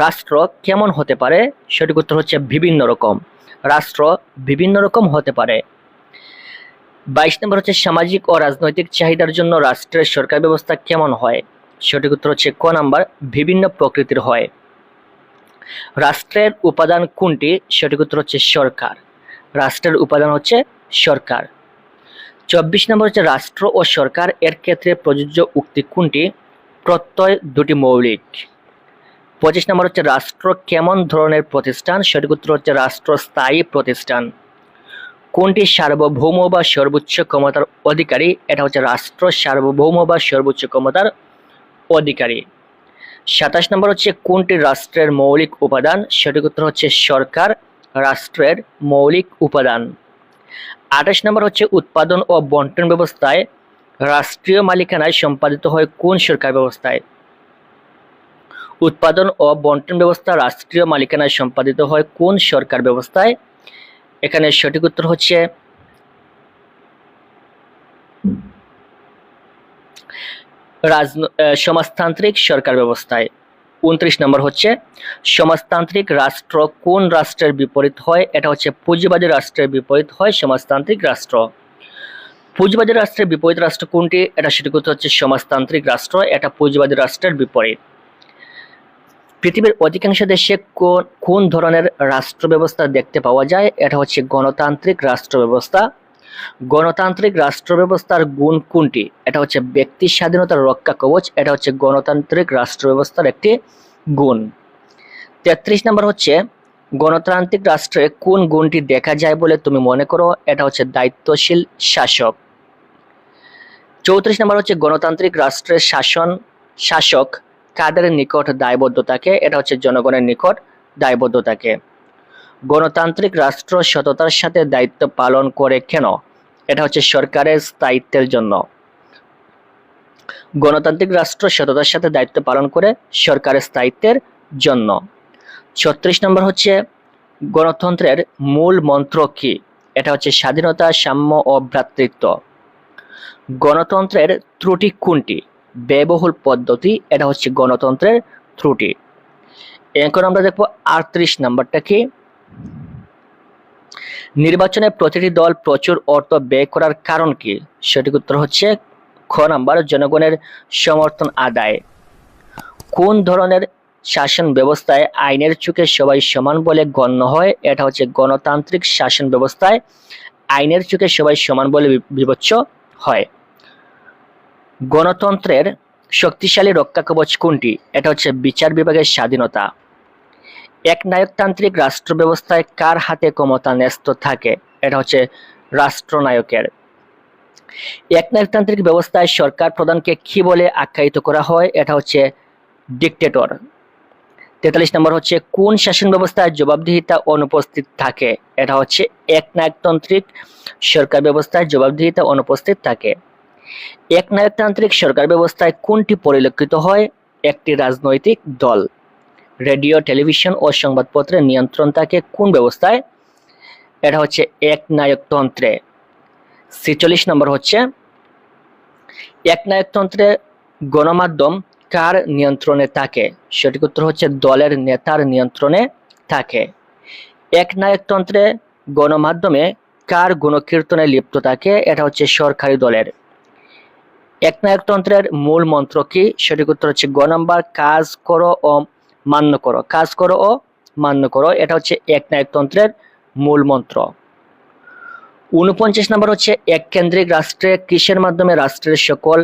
রাষ্ট্র কেমন হতে পারে? সঠিক উত্তর হচ্ছে বিভিন্ন রকম। রাষ্ট্র বিভিন্ন রকম হতে পারে। 22 নম্বর হচ্ছে সামাজিক ও রাজনৈতিক চাহিদার জন্য রাষ্ট্রের সরকার ব্যবস্থা কেমন হয়? সঠিক উত্তর হচ্ছে ক নাম্বার বিভিন্ন প্রকৃতির হয়। রাষ্ট্রের উপাদান কোনটি? সঠিক উত্তর হচ্ছে সরকার। রাষ্ট্রের উপাদান হচ্ছে সরকার। 24 নম্বর হচ্ছে রাষ্ট্র ও সরকার এর ক্ষেত্রে প্রযোজ্য উক্তি কোনটি? প্রত্যয় দুটি মৌলিক। 25 নম্বর হচ্ছে রাষ্ট্র কেমন ধরনের প্রতিষ্ঠান? সঠিক উত্তর হচ্ছে রাষ্ট্র স্থায়ী প্রতিষ্ঠান। কোনটি সার্বভৌম বা সর্বোচ্চ ক্ষমতার অধিকারী? এটা হচ্ছে রাষ্ট্র সার্বভৌম বা সর্বোচ্চ ক্ষমতার অধিকারী। 27 নম্বর হচ্ছে কোনটি রাষ্ট্রের মৌলিক উপাদান? সঠিক উত্তর হচ্ছে সরকার রাষ্ট্রের মৌলিক উপাদান। 28 নম্বর হচ্ছে উৎপাদন ও বন্টন ব্যবস্থায় রাষ্ট্রীয় মালিকানায় সম্পাদিত হয় কোন সরকার ব্যবস্থায়? উৎপাদন ও বন্টন ব্যবস্থা রাষ্ট্রীয় মালিকানায় সম্পাদিত হয় কোন সরকার ব্যবস্থায়? এখানে সঠিক উত্তর হচ্ছে সমাজতান্ত্রিক সরকার ব্যবস্থায়। 29 নম্বর হচ্ছে সমাজতান্ত্রিক রাষ্ট্র কোন রাষ্ট্রের বিপরীত হয়? এটা হচ্ছে পুঁজিবাদী রাষ্ট্রের বিপরীত হয় সমাজতান্ত্রিক রাষ্ট্র। পুঁজিবাদী রাষ্ট্রের বিপরীত রাষ্ট্র কোনটি? এটা সঠিক উত্তর হচ্ছে সমাজতান্ত্রিক রাষ্ট্র। এটা পুঁজিবাদী রাষ্ট্রের বিপরীত। পৃথিবীর অধিকাংশ দেশে কোন ধরনের রাষ্ট্র ব্যবস্থা দেখতে পাওয়া যায়? এটা হচ্ছে গণতান্ত্রিক রাষ্ট্র ব্যবস্থা। গণতান্ত্রিক রাষ্ট্র ব্যবস্থার গুণ কোনটি? এটা হচ্ছে ব্যক্তি স্বাধীনতার রক্ষা কবচ। এটা হচ্ছে গণতান্ত্রিক রাষ্ট্র ব্যবস্থার একটি গুণ। 33 নম্বর হচ্ছে গণতান্ত্রিক রাষ্ট্রে কোন গুণটি দেখা যায় বলে তুমি মনে করো? এটা হচ্ছে দায়িত্বশীল শাসক। 34 নম্বর হচ্ছে গণতান্ত্রিক রাষ্ট্রের শাসক কাদের নিকট দায়বদ্ধ থাকে? এটা হচ্ছে জনগণের নিকট দায়বদ্ধ থাকে। গণতান্ত্রিক রাষ্ট্র সততার সাথে দায়িত্ব পালন করে কেন? এটা হচ্ছে সরকারের স্থায়িত্বের জন্য। গণতান্ত্রিক রাষ্ট্র সততার সাথে দায়িত্ব পালন করে সরকারের স্থায়িত্বের জন্য। 36 নম্বর হচ্ছে গণতন্ত্রের মূল মন্ত্র কি? এটা হচ্ছে স্বাধীনতা, সাম্য ও ভ্রাতৃত্ব। গণতন্ত্রের ত্রুটি কোনটি? ব্যয়বহুল পদ্ধতি। এটা হচ্ছে গণতন্ত্রের ত্রুটি। এখন আমরা দেখব 38 নাম্বারটা কি? নির্বাচনে প্রতিটি দল প্রচুর অর্থ ব্যয় করার কারণ কি? সঠিক উত্তর হচ্ছে খ নাম্বার জনগণের সমর্থন আদায়। কোন ধরনের শাসন ব্যবস্থায় আইনের চোখে সবাই সমান বলে গণ্য হয়? এটা হচ্ছে গণতান্ত্রিক শাসন ব্যবস্থায় আইনের চোখে সবাই সমান বলে বিবেচ্য হয়। গণতন্ত্রের শক্তিশালী রক্ষা কবচ কোনটি? এটা হচ্ছে বিচার বিভাগের স্বাধীনতা। একনায়কতান্ত্রিক রাষ্ট্র ব্যবস্থায় কার হাতে ক্ষমতা ন্যস্ত থাকে? এটা হচ্ছে রাষ্ট্রনায়কের। একনায়কতান্ত্রিক ব্যবস্থায় সরকার প্রধানকে কি বলে আখ্যায়িত করা হয়? এটা হচ্ছে ডিক্টেটর। 43 নম্বর হচ্ছে কোন শাসন ব্যবস্থায় জবাবদিহিতা অনুপস্থিত থাকে? এটা হচ্ছে একনায়কতান্ত্রিক সরকার ব্যবস্থায় জবাবদিহিতা অনুপস্থিত থাকে। একনায়কতান্ত্রিক সরকার ব্যবস্থায় কোনটি পরিলক্ষিত হয়? একটি রাজনৈতিক দল। রেডিও, টেলিভিশন ও সংবাদপত্রের নিয়ন্ত্রণ থাকে কোন ব্যবস্থায়? এটা হচ্ছে একনায়কতন্ত্রে। 46 নম্বর হচ্ছে একনায়কতন্ত্রে গণমাধ্যম কার নিয়ন্ত্রণে থাকে? সঠিক উত্তর হচ্ছে দলের নেতার নিয়ন্ত্রণে থাকে। একনায়কতন্ত্রে গণমাধ্যমে কার গুণকীর্তনে লিপ্ত থাকে? এটা হচ্ছে সরকারি দলের। একনায়কতন্ত্রের মূল মন্ত্র কি? সঠিক উত্তর হচ্ছে গ নাম্বার, কাজ করো ও মান্য করো। কাজ করো ও মান্য করো, এটা হচ্ছে একনায়কতন্ত্রের মূল মন্ত্র। 49 নম্বর হচ্ছে এককেন্দ্রিক রাষ্ট্রে কিসের মাধ্যমে রাষ্ট্রের সকল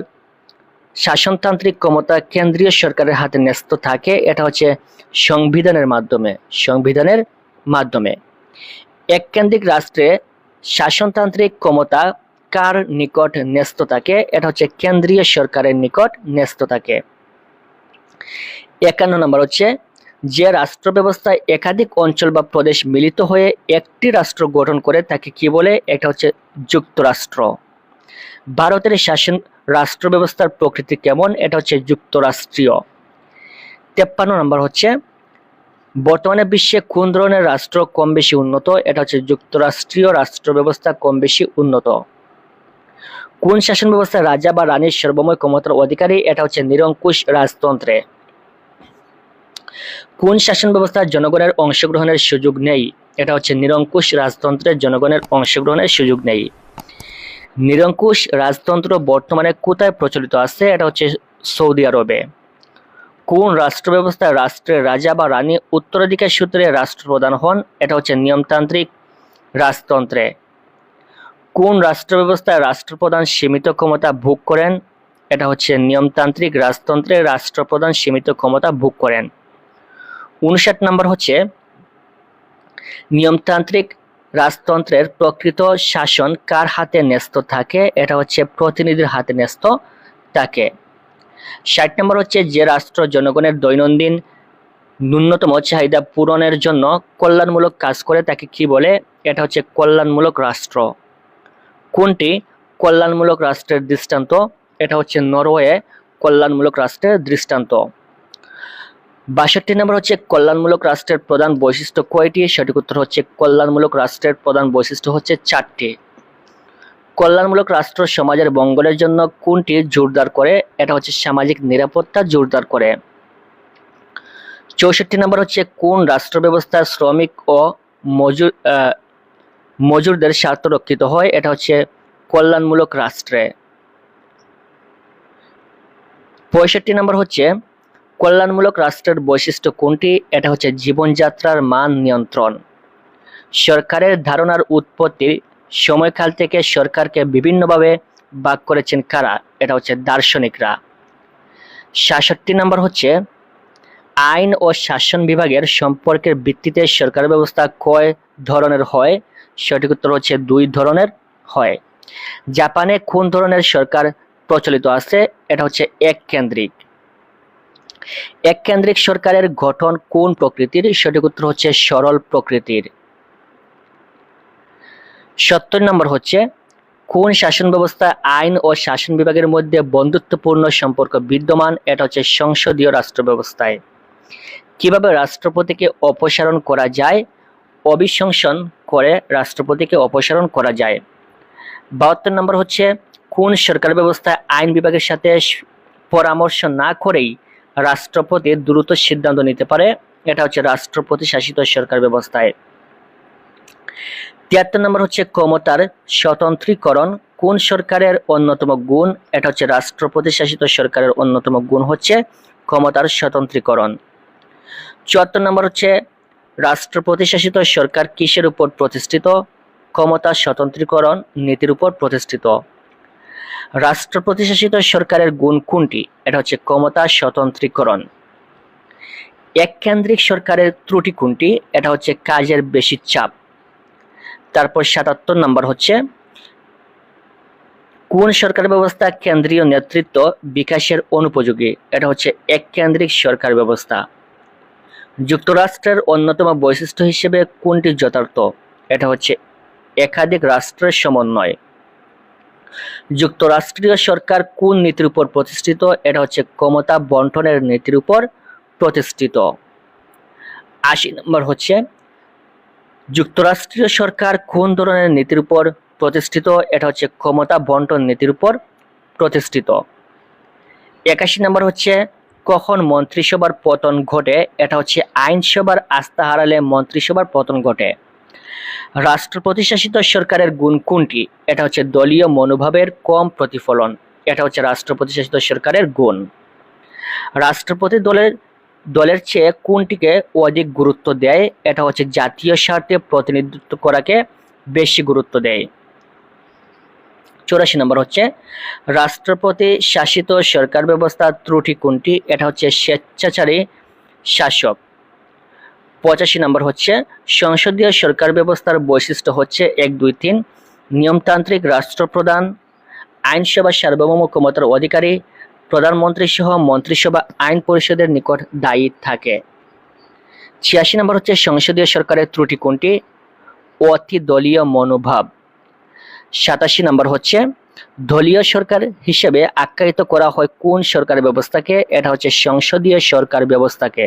শাসনতান্ত্রিক ক্ষমতা কেন্দ্রীয় সরকারের হাতে ন্যস্ত থাকে? এটা হচ্ছে সংবিধানের মাধ্যমে। সংবিধানের মাধ্যমে। এককেন্দ্রিক রাষ্ট্রে শাসনতান্ত্রিক ক্ষমতা কার নিকট ন্যস্ত থাকে? এটা হচ্ছে কেন্দ্রীয় সরকারের নিকট ন্যস্ত থাকে। 51 নম্বর হচ্ছে যে রাষ্ট্র ব্যবস্থায় একাধিক অঞ্চল বা প্রদেশ মিলিত হয়ে একটি রাষ্ট্র গঠন করে তাকে কি বলে? এটা হচ্ছে যুক্তরাষ্ট্র। ভারতের শাসন রাষ্ট্র ব্যবস্থার প্রকৃতি কেমন? এটা হচ্ছে যুক্তরাষ্ট্রীয়। 53 নম্বর হচ্ছে বর্তমানে বিশ্বে কোন ধরনের রাষ্ট্র কম বেশি উন্নত? এটা হচ্ছে যুক্তরাষ্ট্রীয় রাষ্ট্র ব্যবস্থা কম বেশি উন্নত। কোন শাসন ব্যবস্থায় রাজা বা রানীর সর্বময় ক্ষমতার অধিকারী? এটা হচ্ছে নিরঙ্কুশ রাজতন্ত্রে। কোন শাসন ব্যবস্থায় জনগণের অংশগ্রহণের সুযোগ নেই? এটা হচ্ছে নিরঙ্কুশ রাজতন্ত্রের জনগণের অংশগ্রহণের সুযোগ নেই। নিরঙ্কুশ রাজতন্ত্র বর্তমানে কোথায় প্রচলিত আছে? এটা হচ্ছে সৌদি আরবে। কোন রাষ্ট্র ব্যবস্থায় রাষ্ট্রের রাজা বা রানী উত্তরাধিকার সূত্রে রাষ্ট্রপ্রধান হন? এটা হচ্ছে নিয়মতান্ত্রিক রাজতন্ত্রে। কোন রাষ্ট্র ব্যবস্থায় রাষ্ট্রপ্রধান সীমিত ক্ষমতা ভোগ করেন? এটা হচ্ছে নিয়মতান্ত্রিক রাজতন্ত্রে রাষ্ট্রপ্রধান সীমিত ক্ষমতা ভোগ করেন। 59 নম্বর হচ্ছে নিয়মতান্ত্রিক রাজতন্ত্রের প্রকৃত শাসন কার হাতে ন্যস্ত থাকে? এটা হচ্ছে প্রতিনিধির হাতে ন্যস্ত থাকে। 60 নম্বর হচ্ছে যে রাষ্ট্র জনগণের দৈনন্দিন ন্যূনতম চাহিদা পূরণের জন্য কল্যাণমূলক কাজ করে তাকে কি বলে? এটা হচ্ছে কল্যাণমূলক রাষ্ট্র। কোনটি কল্যাণমূলক রাষ্ট্রের দৃষ্টান্ত? এটা হচ্ছে নরওয়ে কল্যাণমূলক রাষ্ট্রের দৃষ্টান্ত। 62 নম্বর হচ্ছে কল্যাণমূলক রাষ্ট্রের প্রধান বৈশিষ্ট্য কয়টি? সঠিক উত্তর হচ্ছে কল্যাণমূলক রাষ্ট্রের প্রধান বৈশিষ্ট্য হচ্ছে 4টি। কল্যাণমূলক রাষ্ট্র সমাজের মঙ্গলের জন্য কোনটি জোরদার করে? এটা হচ্ছে সামাজিক নিরাপত্তা জোরদার করে। 64 নম্বর হচ্ছে কোন রাষ্ট্র ব্যবস্থা শ্রমিক ও মজুরদের স্বার্থ রক্ষিত হয়? এটা হচ্ছে কল্যাণমূলক রাষ্ট্রে। 65 নম্বর হচ্ছে কল্যাণমূলক রাষ্ট্রের বৈশিষ্ট্য কোনটি? এটা হচ্ছে জীবনযাত্রার মান নিয়ন্ত্রণ। সরকারের ধারণার উৎপত্তির সময়কাল থেকে সরকারকে বিভিন্নভাবে ভাগ করেছেন কারা? এটা হচ্ছে দার্শনিকরা। 66 নম্বর হচ্ছে আইন ও শাসন বিভাগের সম্পর্কের ভিত্তিতে সরকার ব্যবস্থা কয় ধরনের হয়? সঠিক উত্তর হচ্ছে 2 ধরনের হয়। জাপানে কোন ধরনের সরকার প্রচলিত আছে? এটা হচ্ছে এককেন্দ্রিক। এককেন্দ্রিক সরকারের গঠন কোন প্রকৃতির? সঠিক উত্তর হচ্ছে সরল প্রকৃতির। 70 নম্বর হচ্ছে কোন শাসন ব্যবস্থা আইন ও শাসন বিভাগের মধ্যে বন্ধুত্বপূর্ণ সম্পর্ক বিদ্যমান? এটা হচ্ছে সংসদীয় রাষ্ট্র ব্যবস্থায়। কিভাবে রাষ্ট্রপতিকে অপসারণ করা যায়? অভিশংসন করে রাষ্ট্রপতিকে অপসারণ করা যায়। 72 নম্বর হচ্ছে কোন সরকার ব্যবস্থায় আইন বিভাগের সাথে পরামর্শ না করেই রাষ্ট্রপতি দ্রুত সিদ্ধান্ত নিতে পারে? এটা হচ্ছে রাষ্ট্রপতি শাসিত সরকার ব্যবস্থায়। 73 নম্বর হচ্ছে ক্ষমতার স্বতন্ত্রীকরণ কোন সরকারের অন্যতম গুণ? এটা হচ্ছে রাষ্ট্রপতি শাসিত সরকারের অন্যতম গুণ হচ্ছে ক্ষমতার স্বতন্ত্রীকরণ। 74 নম্বর হচ্ছে রাষ্ট্রপতি শাসিত সরকার কিসের উপর প্রতিষ্ঠিত? ক্ষমতা স্বতন্ত্রীকরণ নীতির উপর প্রতিষ্ঠিত। রাষ্ট্রপতি শাসিত সরকারের গুণ কোনটি? এটা হচ্ছে ক্ষমতা স্বতন্ত্রীকরণ। এককেন্দ্রিক সরকারের ত্রুটি কোনটি? এটা হচ্ছে কাজের বেশি চাপ। তারপর ৭৭ নম্বর হচ্ছে কোন সরকার ব্যবস্থা কেন্দ্রীয় নেতৃত্ব বিকাশের অনুপযোগী? এটা হচ্ছে এককেন্দ্রিক সরকার ব্যবস্থা। যুক্তরাষ্ট্রের অন্যতম বৈশিষ্ট্য হিসেবে কোনটি যথার্থ? এটা হচ্ছে একাধিক রাষ্ট্রের সমন্বয়। যুক্তরাষ্ট্রীয় সরকার কোন নীতির উপর প্রতিষ্ঠিত? এটা হচ্ছে ক্ষমতা বন্টনের নীতির উপর প্রতিষ্ঠিত। ৮০ নম্বর হচ্ছে যুক্তরাষ্ট্রীয় সরকার কোন ধরনের নীতির উপর প্রতিষ্ঠিত? এটা হচ্ছে ক্ষমতা বন্টন নীতির উপর প্রতিষ্ঠিত। ৮১ নম্বর হচ্ছে কখন মন্ত্রিসভার পতন ঘটে? এটা হচ্ছে আইনসভার আস্থা হারালে মন্ত্রিসভার পতন ঘটে। রাষ্ট্রপতি শাসিত সরকারের গুণ কোনটি? এটা হচ্ছে দলীয় মনোভাবের কম প্রতিফলন। এটা হচ্ছে রাষ্ট্রপতি শাসিত সরকারের গুণ। রাষ্ট্রপতি দলের চেয়ে কোনটিকে অধিক গুরুত্ব দেয়? এটা হচ্ছে জাতীয় স্বার্থে প্রতিনিধিত্ব করাকে বেশি গুরুত্ব দেয়। ৮৪ নম্বর হচ্ছে রাষ্ট্রপতি শাসিত সরকার ব্যবস্থার ত্রুটি কোনটি? এটা হচ্ছে স্বেচ্ছাচারী শাসক। ৮৫ নম্বর হচ্ছে সংসদীয় সরকার ব্যবস্থার বৈশিষ্ট্য হচ্ছে ১, ২, ৩ নিয়মতান্ত্রিক রাষ্ট্রপ্রধান, আইনসভা সার্বভৌম ক্ষমতার অধিকারী, প্রধানমন্ত্রী সহ মন্ত্রিসভা আইন পরিষদের নিকট দায়ী থাকে। ৮৬ নম্বর হচ্ছে সংসদীয় সরকারের ত্রুটি কোনটি? অতি দলীয় মনোভাব। ৮৭ নম্বর হচ্ছে দলীয় সরকার হিসেবে আখ্যায়িত করা হয় কোন সরকার ব্যবস্থাকে? এটা হচ্ছে সংসদীয় সরকার ব্যবস্থাকে।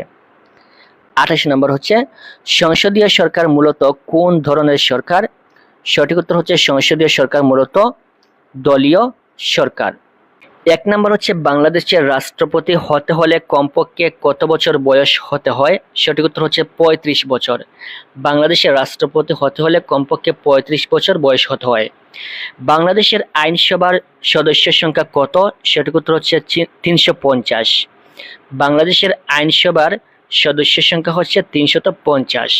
২৮ নম্বর হচ্ছে সংসদীয় সরকার মূলত কোন ধরনের সরকার? সঠিক উত্তর হচ্ছে সংসদীয় সরকার মূলত দলীয় সরকার। ১ নম্বর হচ্ছে বাংলাদেশের রাষ্ট্রপতি হতে হলে কমপক্ষে কত বছর বয়স হতে হয়? সঠিক উত্তর হচ্ছে ৩৫ বছর। বাংলাদেশের রাষ্ট্রপতি হতে হলে কমপক্ষে ৩৫ বছর বয়স হতে হয়। বাংলাদেশের আইনসভার সদস্য সংখ্যা কত? সঠিক উত্তর হচ্ছে ৩৫০। বাংলাদেশের আইনসভার সদস্য সংখ্যা হচ্ছে ৩৫০।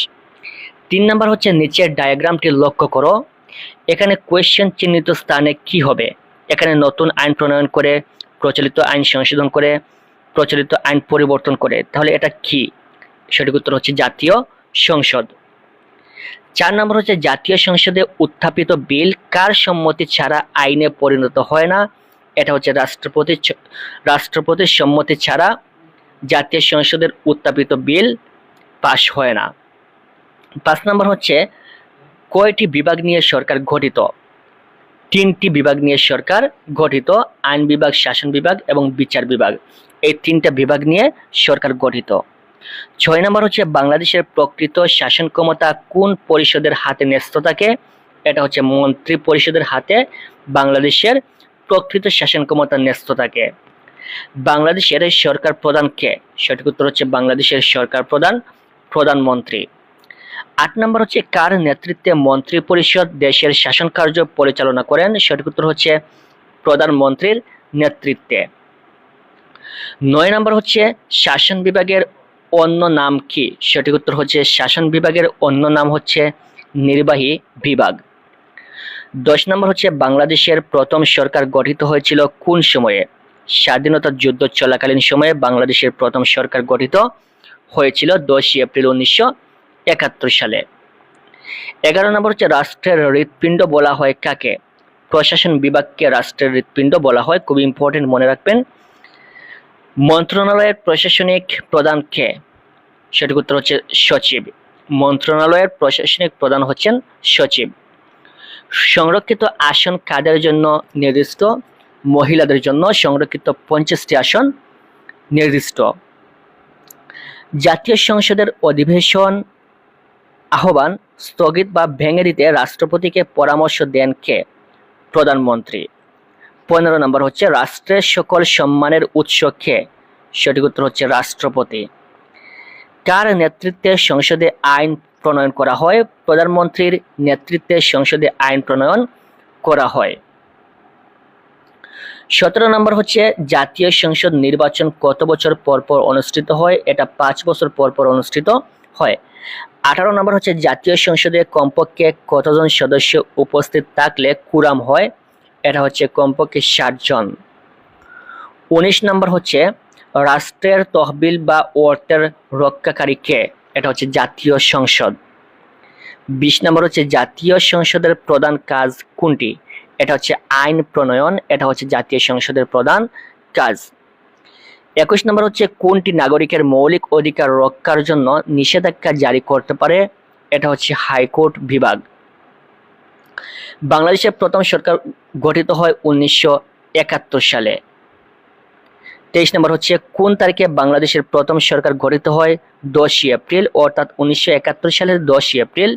৩ নম্বর হচ্ছে নিচের ডায়াগ্রামটি লক্ষ্য করো। এখানে কোয়েশ্চেন চিহ্নিত স্থানে কি হবে? এখানে নতুন আইন প্রণয়ন করে, প্রচলিত আইন সংশোধন করে, প্রচলিত আইন পরিবর্তন করে, তাহলে এটা কি? সঠিক উত্তর হচ্ছে জাতীয় সংসদ। ৪ নম্বর হচ্ছে জাতীয় সংসদে উত্থাপিত বিল কার সম্মতি ছাড়া আইনে পরিণত হয় না? এটা হচ্ছে রাষ্ট্রপতির সম্মতি ছাড়া জাতীয় সংসদের উত্থাপিত বিল পাশ হয় না। ৫ নম্বর হচ্ছে কয়টি বিভাগ নিয়ে সরকার গঠিত? ৩টি বিভাগ নিয়ে সরকার গঠিত, আইন বিভাগ, শাসন বিভাগ এবং বিচার বিভাগ। এই ৩টা বিভাগ নিয়ে সরকার গঠিত। ৬ নম্বর হচ্ছে বাংলাদেশের প্রকৃত শাসন ক্ষমতা কোন পরিষদের হাতে ন্যস্ত থাকে? এটা হচ্ছে মন্ত্রী পরিষদের হাতে বাংলাদেশের প্রকৃত শাসন ক্ষমতা ন্যস্ত থাকে। বাংলাদেশের সরকার প্রধান কে? সঠিক উত্তর হচ্ছে বাংলাদেশের সরকার প্রধান প্রধানমন্ত্রী। ৮ নম্বর হচ্ছে কার নেতৃত্বে মন্ত্রী পরিষদ দেশের শাসন কার্য পরিচালনা করেন? সঠিক উত্তর হচ্ছে প্রধানমন্ত্রীর নেতৃত্বে। ৯ নম্বর হচ্ছে শাসন বিভাগের অন্য নাম কি? সঠিক উত্তর হচ্ছে শাসন বিভাগের অন্য নাম হচ্ছে নির্বাহী বিভাগ। ১০ নম্বর হচ্ছে বাংলাদেশের প্রথম সরকার গঠিত হয়েছিল কোন সময়ে? স্বাধীনতা যুদ্ধ চলাকালীন সময়ে বাংলাদেশের প্রথম সরকার গঠিত হয়েছিল ১০ই এপ্রিল ১৯৭১ সালে। ১১ নম্বর হচ্ছে রাষ্ট্রের হৃৎপিণ্ড বলা হয় কাকে? প্রশাসন বিভাগকে রাষ্ট্রের হৃৎপিণ্ড বলা হয়, খুব ইম্পর্টেন্ট, মনে রাখবেন। মন্ত্রণালয়ের প্রশাসনিক প্রধান কে? সঠিক উত্তর হচ্ছে সচিব। মন্ত্রণালয়ের প্রশাসনিক প্রধান হচ্ছেন সচিব। সংরক্ষিত আসন কাদের জন্য নির্দিষ্ট? মহিলাদের জন্য সংরক্ষিত ৫০টি আসন নির্দিষ্ট। জাতীয় সংসদের অধিবেশন আহ্বান স্থগিত বা ভেঙে দিতে রাষ্ট্রপতিকে পরামর্শ দেন কে? প্রধানমন্ত্রী। ১৫ নম্বর হচ্ছে রাষ্ট্রের সকল সম্মানের উৎস কে? সঠিক উত্তর হচ্ছে রাষ্ট্রপতি। কার নেতৃত্বে সংসদে আইন প্রণয়ন করা হয়? প্রধানমন্ত্রীর নেতৃত্বে সংসদে আইন প্রণয়ন করা হয়। ১৭ নম্বর হচ্ছে জাতীয় সংসদ নির্বাচন কত বছর পর পর অনুষ্ঠিত হয়? এটা ৫ বছর পর পর অনুষ্ঠিত হয়। 18 নম্বর হচ্ছে জাতীয় সংসদে কমপক্ষে কতজন সদস্য উপস্থিত থাকলে কুরাম হয়? এটা হচ্ছে কমপক্ষে 60 জন। 19 নম্বর হচ্ছে রাষ্ট্রের তহবিল বা অর্থের রক্ষাকারী কে? এটা হচ্ছে জাতীয় সংসদ। 20 নম্বর হচ্ছে জাতীয় সংসদের প্রধান কাজ কোনটি? এটা হচ্ছে আইন প্রণয়ন, এটা হচ্ছে জাতীয় সংসদের প্রধান কাজ। 21 নম্বর হচ্ছে কোনটি নাগরিকের মৌলিক অধিকার রক্ষার জন্য নিষেধাজ্ঞা জারি করতে পারে? এটা হচ্ছে হাইকোর্ট বিভাগ। বাংলাদেশের প্রথম সরকার গঠিত হয় 1971 সালে। 23 নম্বর হচ্ছে কোন তারিখে বাংলাদেশের প্রথম সরকার গঠিত হয়? 10ই এপ্রিল, অর্থাৎ 1971 সালের 10ই এপ্রিল।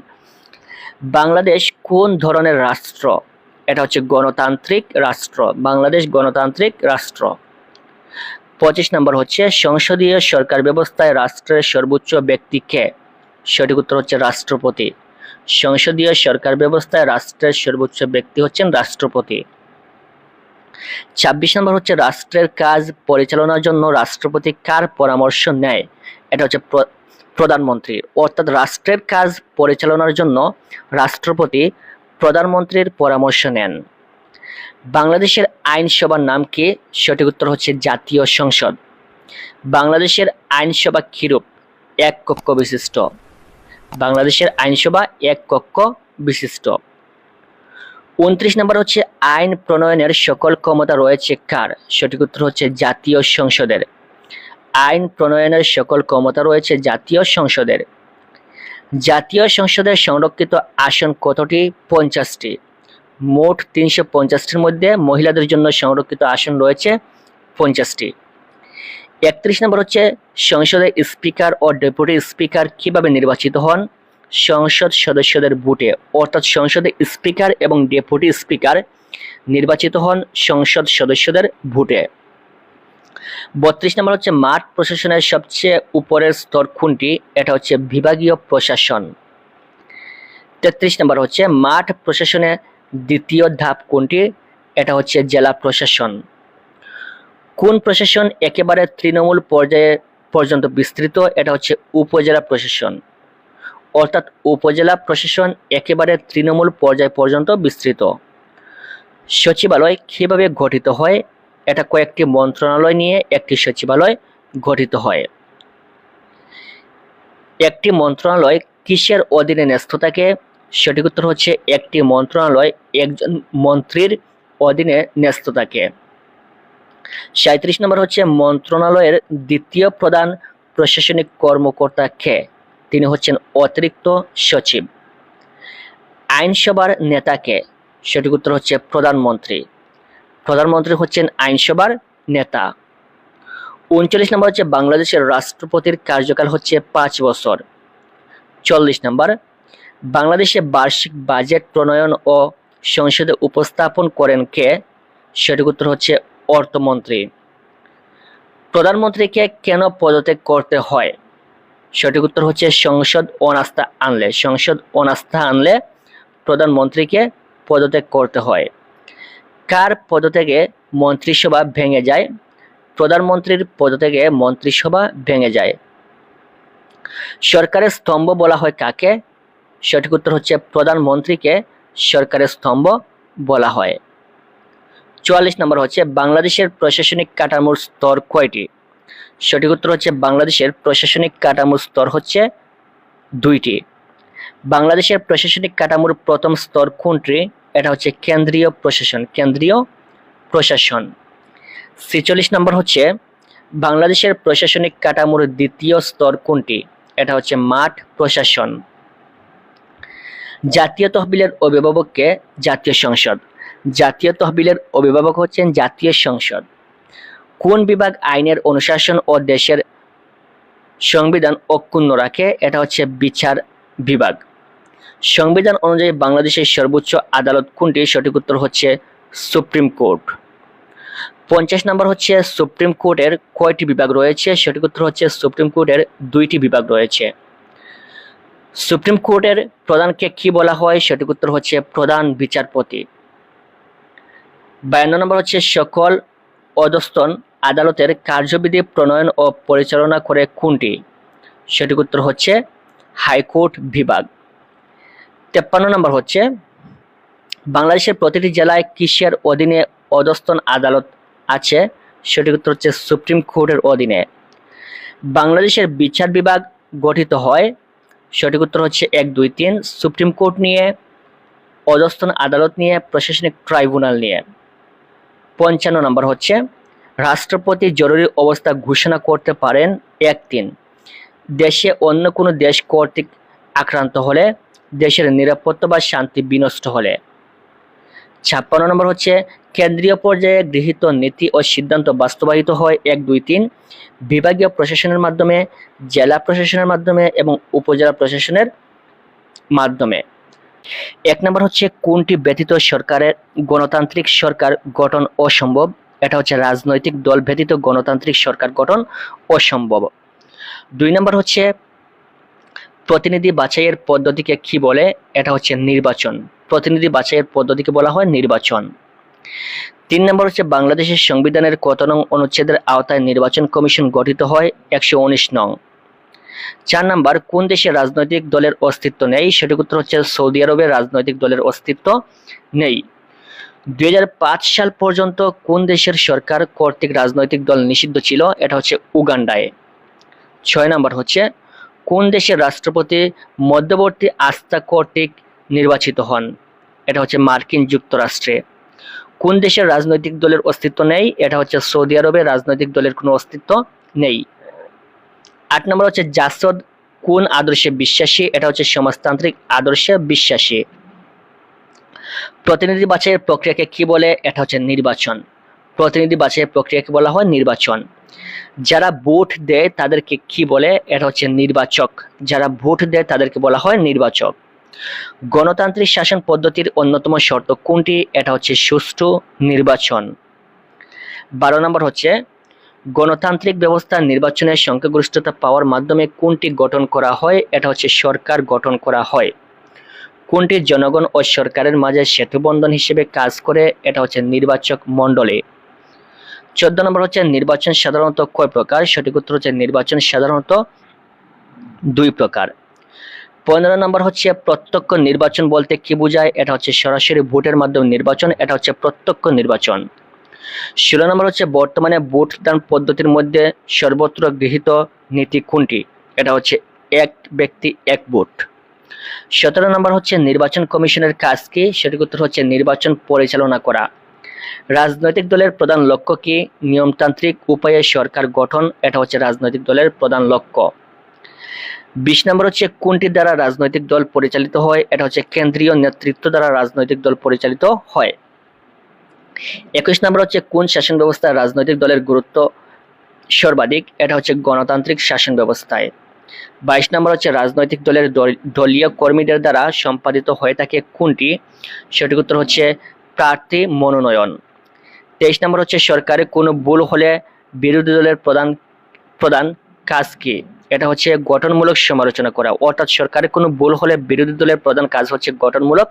বাংলাদেশ কোন ধরনের রাষ্ট্র? এটা হচ্ছে গণতান্ত্রিক রাষ্ট্র। বাংলাদেশ গণতান্ত্রিক রাষ্ট্র। 25 নম্বর হচ্ছে সংসদীয় সরকার ব্যবস্থায় রাষ্ট্রের সর্বোচ্চ ব্যক্তি কে? সঠিক উত্তর হচ্ছে রাষ্ট্রপতি। সংসদীয় সরকার ব্যবস্থায় রাষ্ট্রের সর্বোচ্চ ব্যক্তি হচ্ছেন রাষ্ট্রপতি। 26 নম্বর হচ্ছে রাষ্ট্রের কাজ পরিচালনার জন্য রাষ্ট্রপতি কার পরামর্শ নেয়? এটা হচ্ছে প্রধানমন্ত্রীর। অর্থাৎ রাষ্ট্রের কাজ পরিচালনার জন্য রাষ্ট্রপতি প্রধানমন্ত্রীর পরামর্শ নেন। বাংলাদেশের আইনসভার নাম কি? সঠিক উত্তর হচ্ছে জাতীয় সংসদ। বাংলাদেশের আইনসভা কিরূপ? এক কক্ষ বিশিষ্ট। বাংলাদেশের আইনসভা এক কক্ষ বিশিষ্ট। 29 নম্বর হচ্ছে আইন প্রণয়নের সকল ক্ষমতা রয়েছে কার? সঠিক উত্তর হচ্ছে জাতীয় সংসদের। আইন প্রণয়নের সকল ক্ষমতা রয়েছে জাতীয় সংসদের। জাতীয় সংসদের সংরক্ষিত আসন কতটি? 50টি। মোট 350টির মধ্যে মহিলাদের জন্য সংরক্ষিত আসন রয়েছে 50টি। 31 নম্বর হচ্ছে সংসদের স্পিকার ও ডেপুটি স্পিকার কিভাবে নির্বাচিত হন? সংসদ সদস্যদের ভোটে। অর্থাৎ সংসদের স্পিকার এবং ডেপুটি স্পিকার নির্বাচিত হন সংসদ সদস্যদের ভোটে। 32 নম্বর হচ্ছে মাঠ প্রশাসনের সবচেয়ে উপরের স্তর কোনটি? এটা হচ্ছে বিভাগীয় প্রশাসন। 33 নম্বর হচ্ছে মাঠ প্রশাসনের দ্বিতীয় ধাপ কোনটি? এটা হচ্ছে জেলা প্রশাসন। কোন প্রশাসন একেবারে তৃণমূল পর্যায়ে পর্যন্ত বিস্তৃত? এটা হচ্ছে উপজেলা প্রশাসন। অর্থাৎ উপজেলা প্রশাসন একেবারে তৃণমূল পর্যায় পর্যন্ত বিস্তৃত। সচিবালয় কিভাবে গঠিত হয়? এটা কয়েকটি মন্ত্রণালয় নিয়ে একটি সচিবালয় গঠিত হয়। একটি মন্ত্রণালয় কিসের অধীনে ন্যস্ত থাকে? সঠিক উত্তর হচ্ছে একটি মন্ত্রণালয় একজন মন্ত্রীর অধীনে ন্যস্ত থাকে। 37 নম্বর হচ্ছে মন্ত্রণালয়ের দ্বিতীয় প্রধান প্রশাসনিক কর্মকর্তা কে? তিনি হচ্ছেন অতিরিক্ত সচিব। আইনসভার নেতা কে? সঠিক উত্তর হচ্ছে প্রধানমন্ত্রী। প্রধানমন্ত্রী হচ্ছেন আইনসভার নেতা। 39 নম্বর হচ্ছে বাংলাদেশের রাষ্ট্রপতির কার্যকাল হচ্ছে 5 বছর। 40 নম্বর বাংলাদেশে বার্ষিক বাজেট প্রণয়ন ও সংসদে উপস্থাপন করেন কে? সঠিক উত্তর হচ্ছে অর্থমন্ত্রী। প্রধানমন্ত্রীকে কেন পদত্যাগ করতে হয়? সঠিক উত্তর হচ্ছে সংসদ অনাস্থা আনলে। সংসদ অনাস্থা আনলে প্রধানমন্ত্রীকে পদত্যাগ করতে হয়। কার পদত্যাগে মন্ত্রিসভা ভেঙে যায়? প্রধানমন্ত্রীর পদত্যাগে মন্ত্রিসভা ভেঙে যায়। সরকারের স্তম্ভ বলা হয় কাকে? সঠিক উত্তর হচ্ছে প্রধানমন্ত্রীকে সরকারের স্তম্ভ বলা হয়। 44 নম্বর হচ্ছে বাংলাদেশের প্রশাসনিক কাঠামোর স্তর কয়টি? সঠিক উত্তর হচ্ছে বাংলাদেশের প্রশাসনিক কাঠামোর স্তর হচ্ছে 2টি। বাংলাদেশের প্রশাসনিক কাঠামোর প্রথম স্তর কোনটি? এটা হচ্ছে কেন্দ্রীয় প্রশাসন। কেন্দ্রীয় প্রশাসন। 46 নম্বর হচ্ছে বাংলাদেশের প্রশাসনিক কাঠামোর দ্বিতীয় স্তর কোনটি? এটা হচ্ছে মাঠ প্রশাসন। জাতীয় তহবিলের অভিভাবক কে? জাতীয় সংসদ। জাতীয় তহবিলের অভিভাবক হচ্ছেন জাতীয় সংসদ। কোন বিভাগ আইনের অনুশাসন ও দেশের সংবিধান অক্ষুণ্ণ রাখে? এটা হচ্ছে বিচার বিভাগ। সংবিধান অনুযায়ী বাংলাদেশের সর্বোচ্চ আদালত কোনটি? সঠিক উত্তর হচ্ছে সুপ্রিম কোর্ট। 50 নম্বর হচ্ছে সুপ্রিম কোর্টের কয়টি বিভাগ রয়েছে? সঠিক উত্তর হচ্ছে সুপ্রিম কোর্টের 2টি বিভাগ রয়েছে। সুপ্রিম কোর্টের প্রধানকে কি বলা হয়? সঠিক উত্তর হচ্ছে প্রধান বিচারপতি। 52 নম্বর হচ্ছে সকল অধস্তন আদালতের কার্যবিধি প্রণয়ন ও পরিচালনা করে কোনটি? সঠিক উত্তর হচ্ছে হাইকোর্ট বিভাগ। 53 নম্বর হচ্ছে বাংলাদেশের প্রতিটি জেলায় কিসের অধীনে অধস্তন আদালত আছে? সঠিক উত্তর হচ্ছে সুপ্রিম কোর্টের অধীনে। বাংলাদেশের বিচার বিভাগ গঠিত হয়, সঠিক উত্তর হচ্ছে 1, 2, 3 সুপ্রিম কোর্ট নিয়ে, অধস্তন আদালত নিয়ে, প্রশাসনিক ট্রাইব্যুনাল নিয়ে। 55 নম্বর হচ্ছে রাষ্ট্রপতি জরুরি অবস্থা ঘোষণা করতে পারেন 1, 3 দেশে অন্য কোনো দেশ কর্তৃক আক্রান্ত হলে, দেশের নিরাপত্তা বা শান্তি বিনষ্ট হলে। 56 নম্বর হচ্ছে কেন্দ্রীয় পর্যায়ে গৃহীত নীতি ও সিদ্ধান্ত বাস্তবায়িত হয় 1, 2, 3 বিভাগীয় প্রশাসনের মাধ্যমে, জেলা প্রশাসনের মাধ্যমে এবং উপজেলা প্রশাসনের মাধ্যমে। 1 নম্বর হচ্ছে কোনটি ব্যতীত সরকারের গণতান্ত্রিক সরকার গঠন অসম্ভব? এটা হচ্ছে রাজনৈতিক দল ব্যতীত গণতান্ত্রিক সরকার গঠন অসম্ভব। 2 নম্বর হচ্ছে প্রতিনিধি বাছাইয়ের পদ্ধতিকে কি বলে? এটা হচ্ছে নির্বাচন। প্রতিনিধি বাছাইয়ের পদ্ধতিকে বলা হয় নির্বাচন। 3 নম্বর হচ্ছে বাংলাদেশের সংবিধানের কত নং অনুচ্ছেদের আওতায় নির্বাচন কমিশন গঠিত হয়? 119 নং। 4 নম্বর কোন দেশে রাজনৈতিক দলের অস্তিত্ব নেই? সঠিক উত্তর হচ্ছে সৌদি আরবে রাজনৈতিক দলের অস্তিত্ব নেই। 2005 সাল পর্যন্ত কোন দেশের সরকার কর্তৃক রাজনৈতিক দল নিষিদ্ধ ছিল? এটা হচ্ছে উগান্ডায়। 6 নম্বর হচ্ছে কোন দেশের রাষ্ট্রপতি মধ্যবর্তী আস্থা কর্তৃক নির্বাচিত হন? এটা হচ্ছে মার্কিন যুক্তরাষ্ট্রে। কোন দেশের রাজনৈতিক দলের অস্তিত্ব নেই? এটা হচ্ছে সৌদি আরবে রাজনৈতিক দলের কোনো অস্তিত্ব নেই। 8 নম্বর হচ্ছে জাসদ কোন আদর্শে বিশ্বাসী? এটা হচ্ছে সমাজতান্ত্রিক আদর্শে বিশ্বাসী। প্রতিনিধি বাছাইয়ের প্রক্রিয়াকে কি বলে? এটা হচ্ছে নির্বাচন। প্রতিনিধি বাছাইয়ের প্রক্রিয়াকে বলা হয় নির্বাচন। যারা ভোট দেয় তাদেরকে কি বলে? এটা হচ্ছে নির্বাচক। যারা ভোট দেয় তাদেরকে বলা হয় নির্বাচক। গণতান্ত্রিক শাসন পদ্ধতির অন্যতম শর্ত কোনটি? এটা হচ্ছে সুষ্ঠু নির্বাচন। 12 নম্বর হচ্ছে গণতান্ত্রিক ব্যবস্থা নির্বাচনের সংখ্যাগরিষ্ঠতা পাওয়ার মাধ্যমে কোনটি গঠন করা হয়? এটা হচ্ছে সরকার গঠন করা হয়। কোনটি জনগণ ও সরকারের মাঝে সেতুবন্ধন হিসেবে কাজ করে? এটা হচ্ছে নির্বাচক মণ্ডলী। 14 নম্বর হচ্ছে নির্বাচন সাধারণত কয় প্রকার? সঠিক উত্তর হচ্ছে নির্বাচন সাধারণত 2 প্রকার। 15 নম্বর হচ্ছে প্রত্যক্ষ নির্বাচন বলতে কি বোঝায়? এটা হচ্ছে সরাসরি ভোটের মাধ্যমে নির্বাচন, এটা হচ্ছে প্রত্যক্ষ নির্বাচন। 16 নম্বর হচ্ছে বর্তমানে ভোট দান পদ্ধতির মধ্যে সর্বত্র গৃহীত নীতি কোনটি? এটা হচ্ছে এক ব্যক্তি এক ভোট। 17 নম্বর হচ্ছে নির্বাচন কমিশনের কাজ কি? সঠিক উত্তর হচ্ছে নির্বাচন পরিচালনা করা। রাজনৈতিক দলের প্রধান লক্ষ্য কি? নিয়মতান্ত্রিক উপায়ে সরকার গঠন, এটা হচ্ছে রাজনৈতিক দলের প্রধান লক্ষ্য। 20 নম্বর হচ্ছে কোনটি দ্বারা রাজনৈতিক দল পরিচালিত হয়? এটা হচ্ছে কেন্দ্রীয় নেতৃত্ব দ্বারা রাজনৈতিক দল পরিচালিত হয়। 21 নম্বর হচ্ছে কোন শাসন ব্যবস্থায় রাজনৈতিক দলের গুরুত্ব সর্বাধিক? এটা হচ্ছে গণতান্ত্রিক শাসন ব্যবস্থায়। 22 নম্বর হচ্ছে রাজনৈতিক দলের দলীয় কর্মীদের দ্বারা সম্পাদিত হয়ে থাকে কোনটি? সঠিক উত্তর হচ্ছে প্রার্থী মনোনয়ন। 23 নম্বর হচ্ছে সরকারের কোনো ভুল হলে বিরোধী দলের প্রধান কাজ কি? এটা হচ্ছে গঠনমূলক সমালোচনা করা। অর্থাৎ সরকারের কোনো ভুল হলে বিরোধী দলের প্রধান কাজ হচ্ছে গঠনমূলক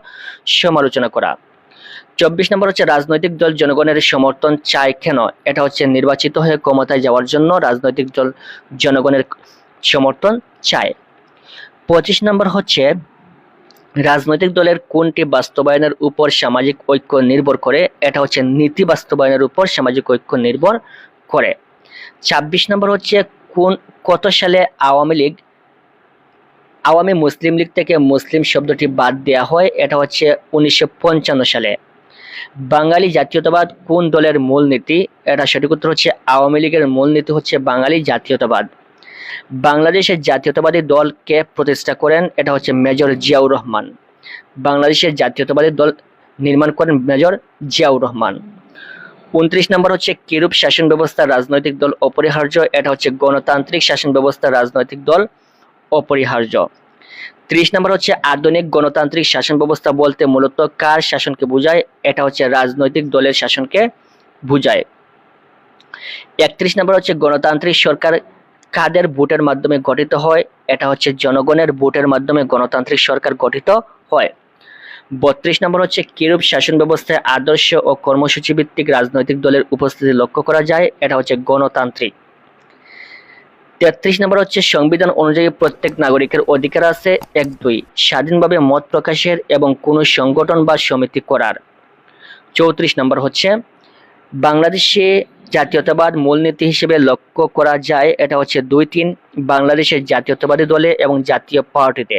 সমালোচনা করা। 24 নম্বর হচ্ছে রাজনৈতিক দল জনগণের সমর্থন চায় কেন? এটা হচ্ছে নির্বাচিত হয়ে ক্ষমতায় যাওয়ার জন্য রাজনৈতিক দল জনগণের সমর্থন চায়। 25 নম্বর হচ্ছে রাজনৈতিক দলের কোনটি বাস্তবায়নের উপর সামাজিক ঐক্য নির্ভর করে? এটা হচ্ছে নীতি বাস্তবায়নের উপর সামাজিক ঐক্য নির্ভর করে। 26 নম্বর হচ্ছে কত সালে আওয়ামী মুসলিম লীগ থেকে মুসলিম শব্দটি বাদ দেওয়া হয়? এটা হচ্ছে 1955 সালে। বাঙালি জাতীয়তাবাদ কোন দলের মূলনীতি? এটা সঠিক উত্তর হচ্ছে আওয়ামী লীগের মূলনীতি হচ্ছে বাঙালি জাতীয়তাবাদ। বাংলাদেশের জাতীয়তাবাদী দল কে প্রতিষ্ঠা করেন? এটা হচ্ছে মেজর জিয়াউর রহমান। বাংলাদেশের জাতীয়তাবাদী দল নির্মাণ করেন মেজর জিয়াউর রহমান। 29 নম্বর হচ্ছে কিরূপ শাসন ব্যবস্থা রাজনৈতিক দল অপরিহার্য? এটা হচ্ছে গণতান্ত্রিক শাসন ব্যবস্থা রাজনৈতিক দল অপরিহার্য। 30 নম্বর হচ্ছে আধুনিক গণতান্ত্রিক শাসন ব্যবস্থা বলতে মূলত কার শাসনকে বোঝায়? এটা হচ্ছে রাজনৈতিক দলের শাসনকে বোঝায়। 31 নম্বর হচ্ছে গণতান্ত্রিক সরকার কাদের ভোটের মাধ্যমে গঠিত হয়? এটা হচ্ছে জনগণের ভোটের মাধ্যমে গণতান্ত্রিক সরকার গঠিত হয়। 32 নম্বর হচ্ছে কিরূপ শাসন ব্যবস্থায় আদর্শ ও কর্মসূচি ভিত্তিক রাজনৈতিক দলের উপস্থিতি লক্ষ্য করা যায়? এটা হচ্ছে গণতান্ত্রিক। 33 নম্বর হচ্ছে সংবিধান অনুযায়ী প্রত্যেক নাগরিকের অধিকার আছে 1-2 স্বাধীনভাবে মত প্রকাশের এবং কোনো সংগঠন বা সমিতি করার। 34 নম্বর হচ্ছে বাংলাদেশে জাতীয়তাবাদ মূলনীতি হিসেবে লক্ষ্য করা যায়, এটা হচ্ছে 2-3 বাংলাদেশের জাতীয়তাবাদী দলে এবং জাতীয় পার্টিতে।